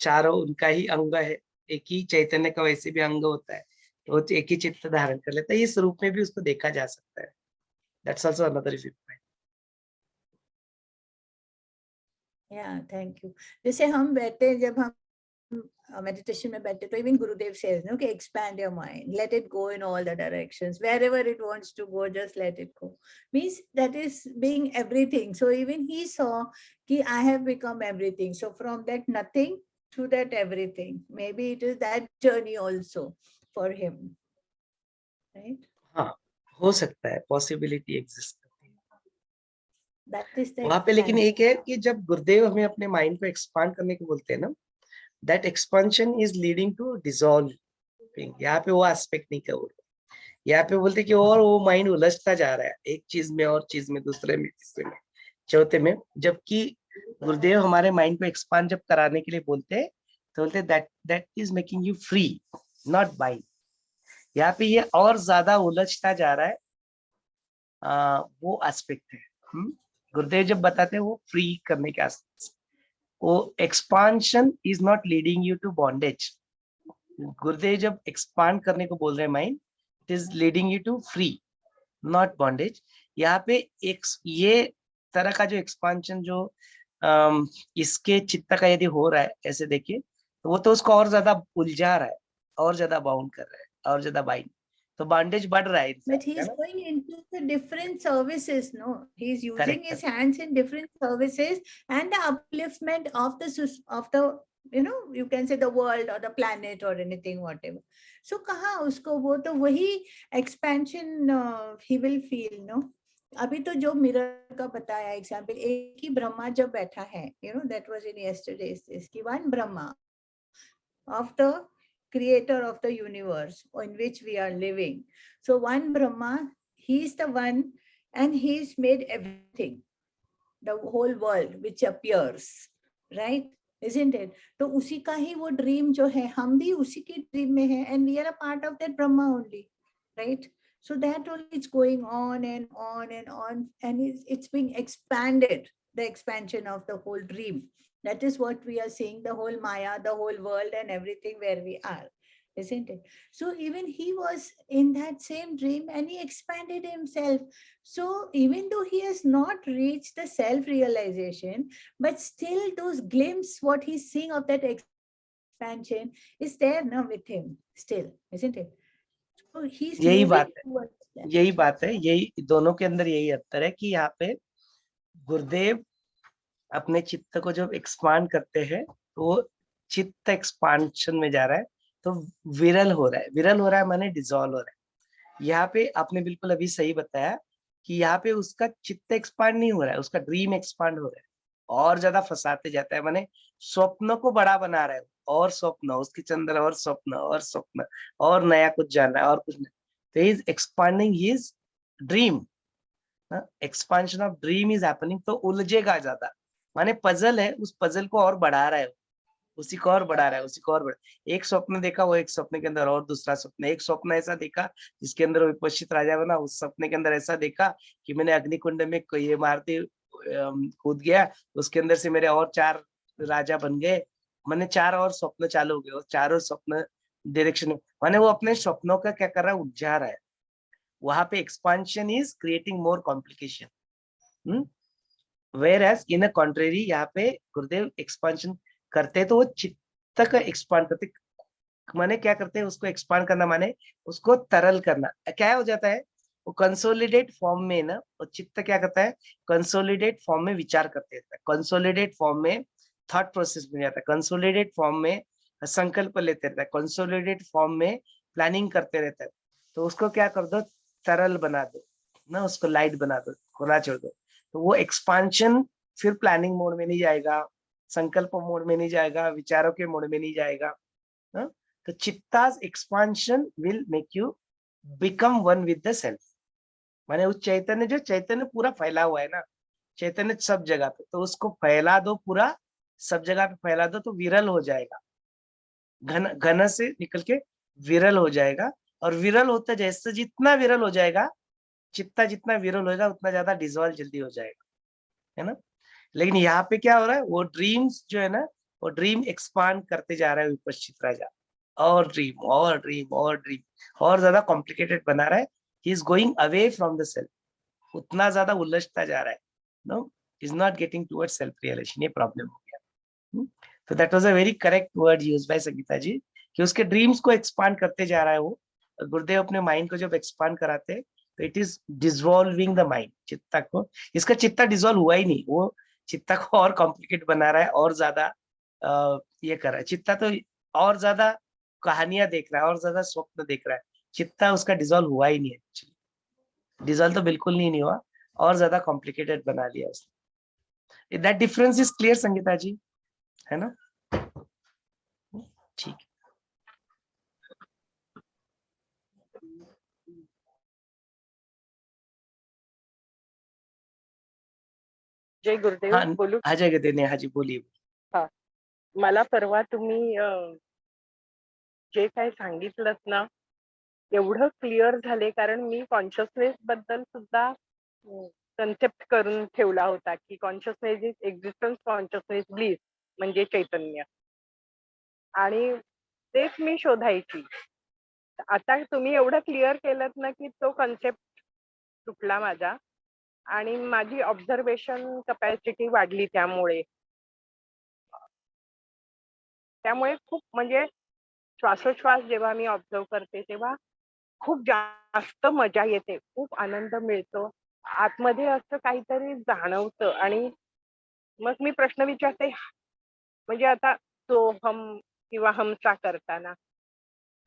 चारों उनका ही अंग है, एक ही चैतन्य का वैसे भी अंग होता है, तो वो एक ही चित्त धारण कर लेता है, इस रूप में भी उसको देखा जा सकता है। That's also another view point. या थैंक यू। जैसे हम बैठते हैं, जब हम meditation में बैठे, तो even Gurudev says, no, okay, expand your mind, let it go in all the directions, wherever it wants to go, just let it go. Means that is being everything. So even he saw कि I have become everything. So from that nothing to that everything, maybe it is that journey also for him, right? हाँ, हो सकता है, possibility exist करती है। That is the वहां पे लेकिन एक है कि जब गुरुदेव हमें अपने माइंड को एक्सपांड करने को बोलते हैं ना, that expansion is leading to dissolving, यहाँ पे वो एस्पेक्ट नहीं कर, यहाँ पे बोलते कि और वो माइंड उलझता जा रहा है एक चीज में और चीज में, दूसरे में, तीसरे में, चौथे में, जबकि गुरुदेव हमारे माइंड को एक्सपांड जब कराने के लिए बोलते हैं तो बोलते हैं that is making you free, not bind। यहाँ पे ये और ज्यादा उलझता जा रहा है, वो एस्पेक्ट है। गुरुदेव जब बताते हैं वो फ्री करने के एस्पेक्ट, वो expansion is not leading you to bondage. Gurudev जब एक्सपांड करने को बोल रहे हैं mind, it is leading you to free, not bondage. यहाँ पे एक ये तरह का जो एक्सपांशन जो इसके चित्त का यदि हो रहा है ऐसे देखिए, तो वो तो उसको और ज्यादा उलझा रहा है, और ज्यादा बाउंड कर रहा है, और ज्यादा बाइंड। तो बॉन्डेज बढ़ रहा है इंसान, But he है is ना? going into the different services, no? He is using Correct, his hands in different services and the upliftment of the you can say the world or the planet or anything, whatever. So कहाँ उसको वो तो वही expansion he will feel, no? अभी तो जो mirror का बताया एग्जाम्पल, एक ही ब्रह्मा जब बैठा है, that was in yesterday's this कि one Brahma of the creator of the universe in which we are living. So one Brahma, he is the one, and he's made everything, the whole world which appears, right? Isn't it? तो उसी का ही वो dream जो है, हम भी उसी की ड्रीम में है, and we are a part of that Brahma only, right? So that only is going on and on and on, and it's being expanded, the expansion of the whole dream. That is what we are seeing, the whole Maya, the whole world and everything where we are, isn't it? So even he was in that same dream and he expanded himself. So even though he has not reached the self-realization, but still those glimpses, what he's seeing of that expansion is there now with him still, isn't it? So he's यही moving बात है, towards that. यही बात है, यही दोनों के अंदर यही अंतर है कि यहाँ पे गुरुदेव अपने चित्त को जब एक्सपांड करते हैं तो वो चित्त एक्सपांशन में जा रहा है, तो विरल हो रहा है, विरल हो रहा है माने डिसॉल्व हो रहा है। यहाँ पे आपने बिल्कुल अभी सही बताया कि यहाँ पे उसका चित्त एक्सपांड नहीं हो रहा है, उसका ड्रीम एक्सपांड हो रहा है, और ज्यादा फंसाते जाता है, माने स्वप्नों को बड़ा बना रहा है, और स्वप्न उसके अंदर, और स्वप्न और स्वप्न, और नया कुछ जानना है और कुछ नहीं, तो he is expanding his dream, expansion of dream is happening. तो उलझेगा ज्यादा, माने पजल है, उस पजल को और बढ़ा रहा है, उसी को और बढ़ा रहा है, उसी को और बढ़ा, एक स्वप्न देखा, वो एक स्वप्न के अंदर और दूसरा स्वप्न, एक स्वप्न ऐसा देखा जिसके अंदर विपश्चित राजा बना, उस सपने के अंदर ऐसा देखा कि मैंने अग्निकुंड में ये मारते कूद गया, उसके अंदर से मेरे और 4 राजा बन गए, मैंने 4 और स्वप्न चालू हो गए, और चारों स्वप्न डायरेक्शन में, माने वो अपने स्वप्नों का क्या कर रहा है, उलझा रहा है। वहां पे expansion is creating more complication, whereas in a contrary यहाँ पे गुरुदेव एक्सपांशन करते तो वो चित्त का एक्सपांड करते, माने क्या करते हैं, उसको एक्सपांड करना माने उसको तरल करना, क्या हो जाता है, वो कंसोलिडेट फॉर्म में ना, वो चित्त क्या करता है, कंसोलिडेट फॉर्म में विचार करते रहता है, कंसोलिडेट फॉर्म में थॉट प्रोसेस में जाता है, कंसोलिडेट फॉर्म में संकल्प लेते रहता है, कंसोलिडेट फॉर्म में प्लानिंग करते रहता है। तो उसको क्या कर दो, तरल बना दो ना, उसको लाइट बना दो, खुला छोड़ दो, तो वो एक्सपांशन फिर प्लानिंग मोड में नहीं जाएगा, संकल्प मोड में नहीं जाएगा, विचारों के मोड में नहीं जाएगा, ना? तो चित्ता's expansion will make you become one with the self, माने उस चैतन्य, जो चैतन्य पूरा फैला हुआ है ना, चैतन्य सब जगह पे, तो उसको फैला दो, पूरा सब जगह पे फैला दो, तो विरल हो जाएगा, घन घन से निकल के विरल हो जाएगा, और विरल होता जैसे जितना विरल हो जाएगा, चित्ता जितना विरल होगा उतना ज्यादा डिसॉल्व जल्दी हो जाएगा, है ना? लेकिन यहाँ पे क्या हो रहा है, वो ड्रीम्स जो है ना, वो ड्रीम एक्सपांड करते जा रहा है विपश्चित राजा, और ड्रीम और ड्रीम और ड्रीम, और ज्यादा कॉम्प्लिकेटेड बना रहा है, he is going away from the self, उतना ज्यादा उलझता जा रहा है, no, is not getting towards self realisation, ये प्रॉब्लम हो गया। तो that was a very correct word used by Sangeeta ji, कि उसके ड्रीम्स को एक्सपांड करते जा रहा है वो, गुरुदेव अपने माइंड को जब एक्सपांड कराते हैं तो it is dissolving the mind, चित्ता को, इसका चित्ता डिसॉल्व हुआ ही नहीं, वो चित्ता को और कॉम्प्लिकेट बना रहा है, और ज्यादा ये कर रहा है, चित्ता तो और ज्यादा कहानियां देख रहा है, और ज्यादा स्वप्न देख रहा है, चित्ता उसका डिसॉल्व हुआ ही नहीं है, डिसॉल्व तो बिल्कुल नहीं हुआ, और ज्यादा कॉम्प्लिकेटेड बना लिया उसने। That difference is clear Sangeeta ji, है ना? ठीक, जय गुरुदेव. हाँ बोलू? हाँ जय गदे, नेहा जी बोलिए। हा, मला परवा तुम्ही जे काय सांगितलं ना, एवढं क्लिअर झाले, कारण मी कॉन्शियसनेस बद्दल सुद्धा कन्सेप्ट करून ठेवला होता की consciousness is existence, consciousness bliss म्हणजे चैतन्य, आणि तेच मी शोधायची. आता तुम्ही एवढं क्लिअर केलं ना की तो कन्सेप्ट सुटला माझा, आणि माझी ऑब्झर्वेशन कपॅसिटी वाढली त्यामुळे खूप, म्हणजे श्वासोश्वास जेव्हा मी ऑब्झर्व करते तेव्हा खूप जास्त मजा येते, खूप आनंद मिळतो. आतमध्ये असं काहीतरी जाणवतं आणि मग मी प्रश्न विचारते, म्हणजे आता सोहम किंवा हमचा करताना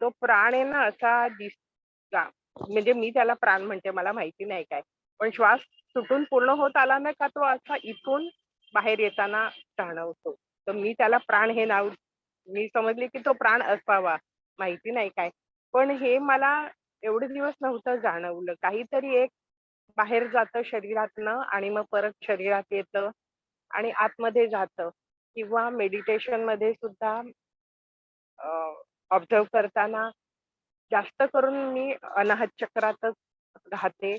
तो प्राण आहे ना असा दिसला, म्हणजे मी त्याला प्राण म्हणते, मला माहिती नाही काय. पण श्वास सुटून पूर्ण होत आला ना का तो असा इथून बाहेर येताना जाणवतो. तर मी त्याला प्राण हे नाव मी समजले की तो प्राण असावा, माहिती नाही काय. पण हे मला एवढे दिवस नव्हतं जाणवलं. काहीतरी एक बाहेर जातं शरीरातनं आणि मग परत शरीरात येतं आणि आतमध्ये जातं. किंवा मेडिटेशन मध्ये सुद्धा ऑब्झर्व्ह करताना जास्त करून मी अनाहत चक्रातच राहते.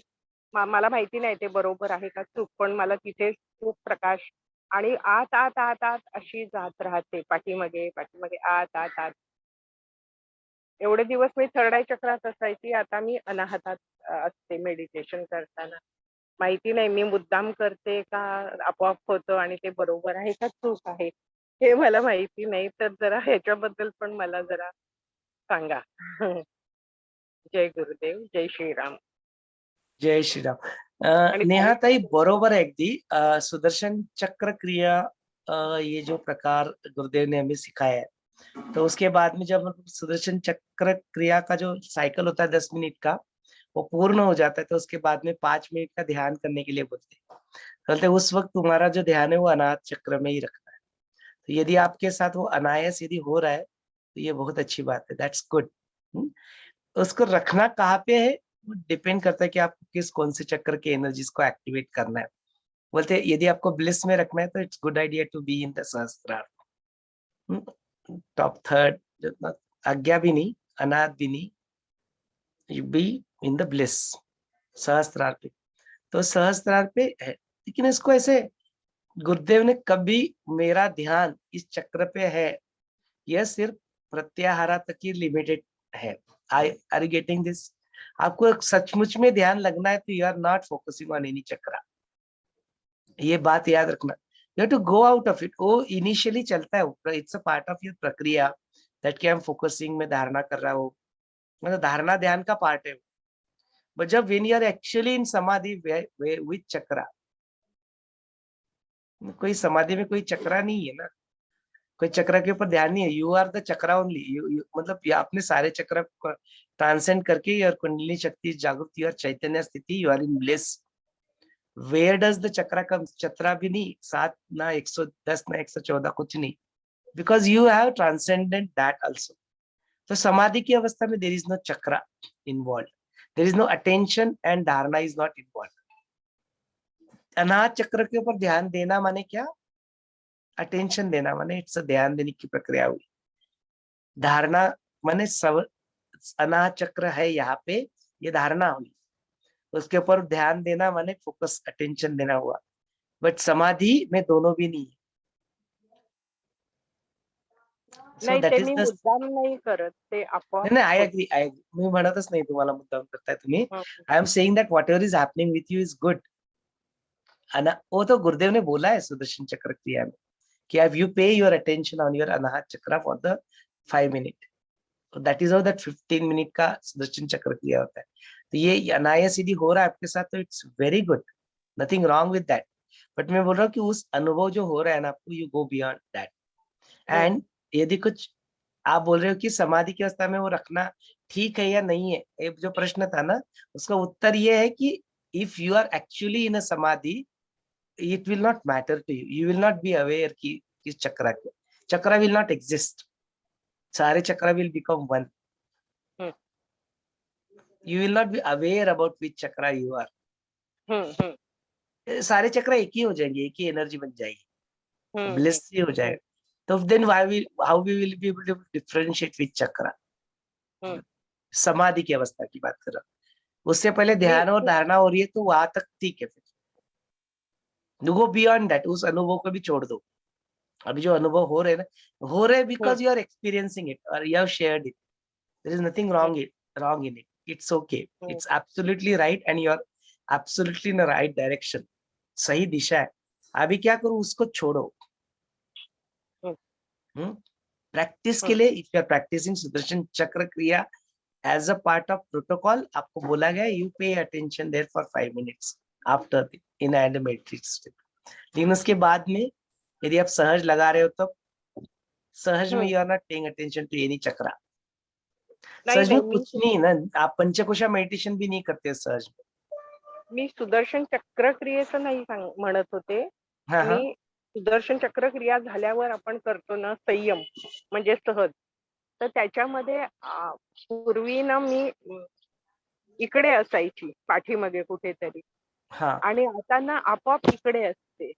मला माहिती नाही ते बरोबर आहे का चूक, पण मला तिथे खूप प्रकाश आणि आत आत आत आत अशी जात राहते, पाठीमागे पाठीमागे आत आत आत. एवढे दिवस मी थर्ड आय चक्रात असायची, आता मी अनाहतात असते मेडिटेशन करताना. माहिती नाही मी मुद्दाम करते का आपोआप होतं आणि ते बरोबर आहे का चूक आहे हे मला माहिती नाही. तर जरा ह्याच्याबद्दल पण मला जरा सांगा. जय गुरुदेव, जय श्रीराम. जय श्रीराम. आणि नेहाताई बरोबर है अगदी. सुदर्शन चक्र क्रिया ये जो प्रकार गुरुदेव ने हमें सिखाया है, तो उसके बाद में जब सुदर्शन चक्र क्रिया का जो साइकिल होता है 10 मिनट का, वो पूर्ण हो जाता है, तो उसके बाद में 5 मिनट का ध्यान करने के लिए बोलते हैं। उस वक्त तुम्हारा जो ध्यान है वो अनाहत चक्र में ही रखना है। तो यदि आपके साथ वो अनायास यदि हो रहा है तो ये बहुत अच्छी बात है, दैट्स गुड। उसको रखना कहाँ पे है वो डिपेंड करता है कि आपको किस कौन से चक्र के एनर्जीज को एक्टिवेट करना है। बोलते हैं यदि आपको ब्लिस में रखना है तो it's good idea to be in the Sahasrara, top third, Ajna भी नहीं, अनाथ भी नहीं, you be in the bliss, Sahasrara पे। तो सहस्त्रार पे है, लेकिन इसको ऐसे गुरुदेव ने कभी मेरा ध्यान इस चक्र पे है, यह सिर्फ प्रत्याहारा तक ही लिमिटेड है। Are you getting this? आपको सचमुच में ध्यान लगना है तो you are not focusing on any chakra, ये बात याद रखना। You have to go out of it. वो इनिशियली चलता है, it's a part of your प्रक्रिया दैट कि आई एम फोकसिंग में धारणा कर रहा हूँ, मतलब धारणा ध्यान का पार्ट है। बट जब when you are actually in samadhi with चक्रा, कोई समाधि में कोई चक्रा नहीं है ना, कोई चक्र के ऊपर ध्यान नहीं है, you are the chakra only. मतलब आपने सारे चक्र को ट्रांसेंड करके योर कुंडली शक्ति जागृत, योर चैतन्य स्थिति, you are in bliss. Where does the chakra come? Chakra भी नहीं, 7 ना 110 ना 114, कुछ नहीं, because you have transcended that also. तो समाधि की अवस्था में there is no chakra involve, there is no attention and dharana is not involve. Anahata चक्र के ऊपर ध्यान देना माने क्या? अटेंशन देना माने इट्स ध्यान देने की प्रक्रिया हुई। धारणा माने सब अनाहत चक्र है यहाँ पे, ये धारणा हुई, उसके ऊपर ध्यान देना माने फोकस अटेंशन देना हुआ। बट समाधि में दोनों भी नहीं है। नाही ते मी मुद्दाम नाही करत, ते आपोआप नाही, आय एग्री, मी म्हणतच नाही तुम्हाला मुद्दाम करताय तुम्ही। हं, I am saying that whatever is happening with you is good. वो तो गुरुदेव ने बोला है सुदर्शन चक्र क्रिया में कि if you pay your attention on your अनाहत चक्र for the 5 minute, तो that is how that 15 minute का सुदर्शन चक्र क्रिया होता है। तो ये अनायास यदि हो रहा है आपके साथ तो it's very good, nothing wrong with that. But मैं बोल रहा हूँ कि उस अनुभव जो हो रहा है ना आपको, you go beyond that. And यदि कुछ आप बोल रहे हो कि समाधि की अवस्था में वो रखना ठीक है या नहीं है, एक जो प्रश्न था ना, उसका उत्तर ये है कि if you are actually in a samadhi, it will not matter to you, you will not be aware कि किस चक्रा के, चक्रा will not exist, सारे चक्रा will become one, you will not be aware about which chakra you are, सारे चक्रा एक ही हो जाएंगे, एक ही energy बन जाएगी, ब्लिस ही हो जाएगा। तो then how we will be able to differentiate which चक्रा? समाधि की अवस्था की बात कर रहा हूँ, उससे पहले ध्यान और धारणा हो रही है तो वहां तक ठीक है, फिर गो बियॉन्ड दैट, उस अनुभव को भी छोड़ दो। अभी जो अनुभव हो रहे हैं because you are experiencing it और you have shared it, there is nothing wrong in it, it's okay, it's absolutely right and you are absolutely in the right direction, सही दिशा है। अभी क्या करूं, उसको छोड़ो। प्रैक्टिस के लिए if you are practising Sudarshan Chakra Kriya as a part of protocol आपको बोला गया you pay attention there for 5 minutes after in and matrix. लेकिन उसके बाद में यदि आप सहज लगा रहे हो तो सहज में you are not paying attention to any chakra. नाही सहज में नाही, कुछ नहीं ना, आप पंचकोशा मेडिटेशन भी नहीं करते सहज में। मी सुदर्शन चक्र क्रियेचं नाही म्हणत होते. हाँ हाँ मी सुदर्शन चक्र क्रिया झाल्यावर आपण करतो ना संयम म्हणजे सहज, तर त्याच्यामध्ये पूर्वी ना मी इकडे असायची पाठीमागे कुठेतरी, हाँ। आणि आता ना आपोआप इकडे असते.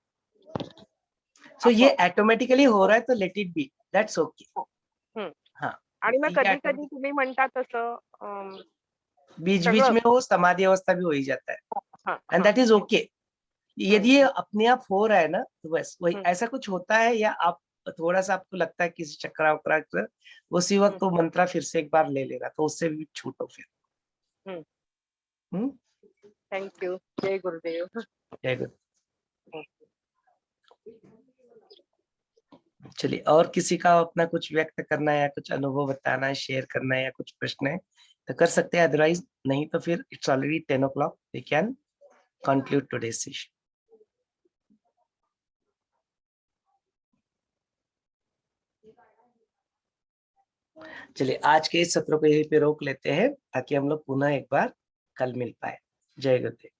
सो ये ऑटोमेटिकली हो रहा है तो let it be, that's okay. हाँ, आणि मग ये कधी automatic- कधी तुम्ही म्हणता तसं बीच बीच सगळं- में वो समाधि अवस्था भी हो ही जाता है हाँ, एंड दैट इज ओके। यदि ये अपने आप हो रहा है ना तो बस वही हम्म। ऐसा कुछ होता है, या आप थोड़ा सा आपको लगता है किसी चक्रा वक्रा का, उसी वक्त वो मंत्रा फिर से एक बार ले लेना, तो उससे भी छूटो फिर। थैंक यू, जय गुरुदेव। जय गुरु। चलिए, और किसी का अपना कुछ व्यक्त करना है या कुछ अनुभव बताना है, शेयर करना है, या कुछ प्रश्न है तो कर सकते हैं, अदरवाइज नहीं तो फिर it's already 10 o'clock, we can conclude today session. चलिए, आज के इस सत्र को यहीं पे रोक लेते हैं ताकि हम लोग पुनः एक बार कल मिल पाए। जय गुरुदेव।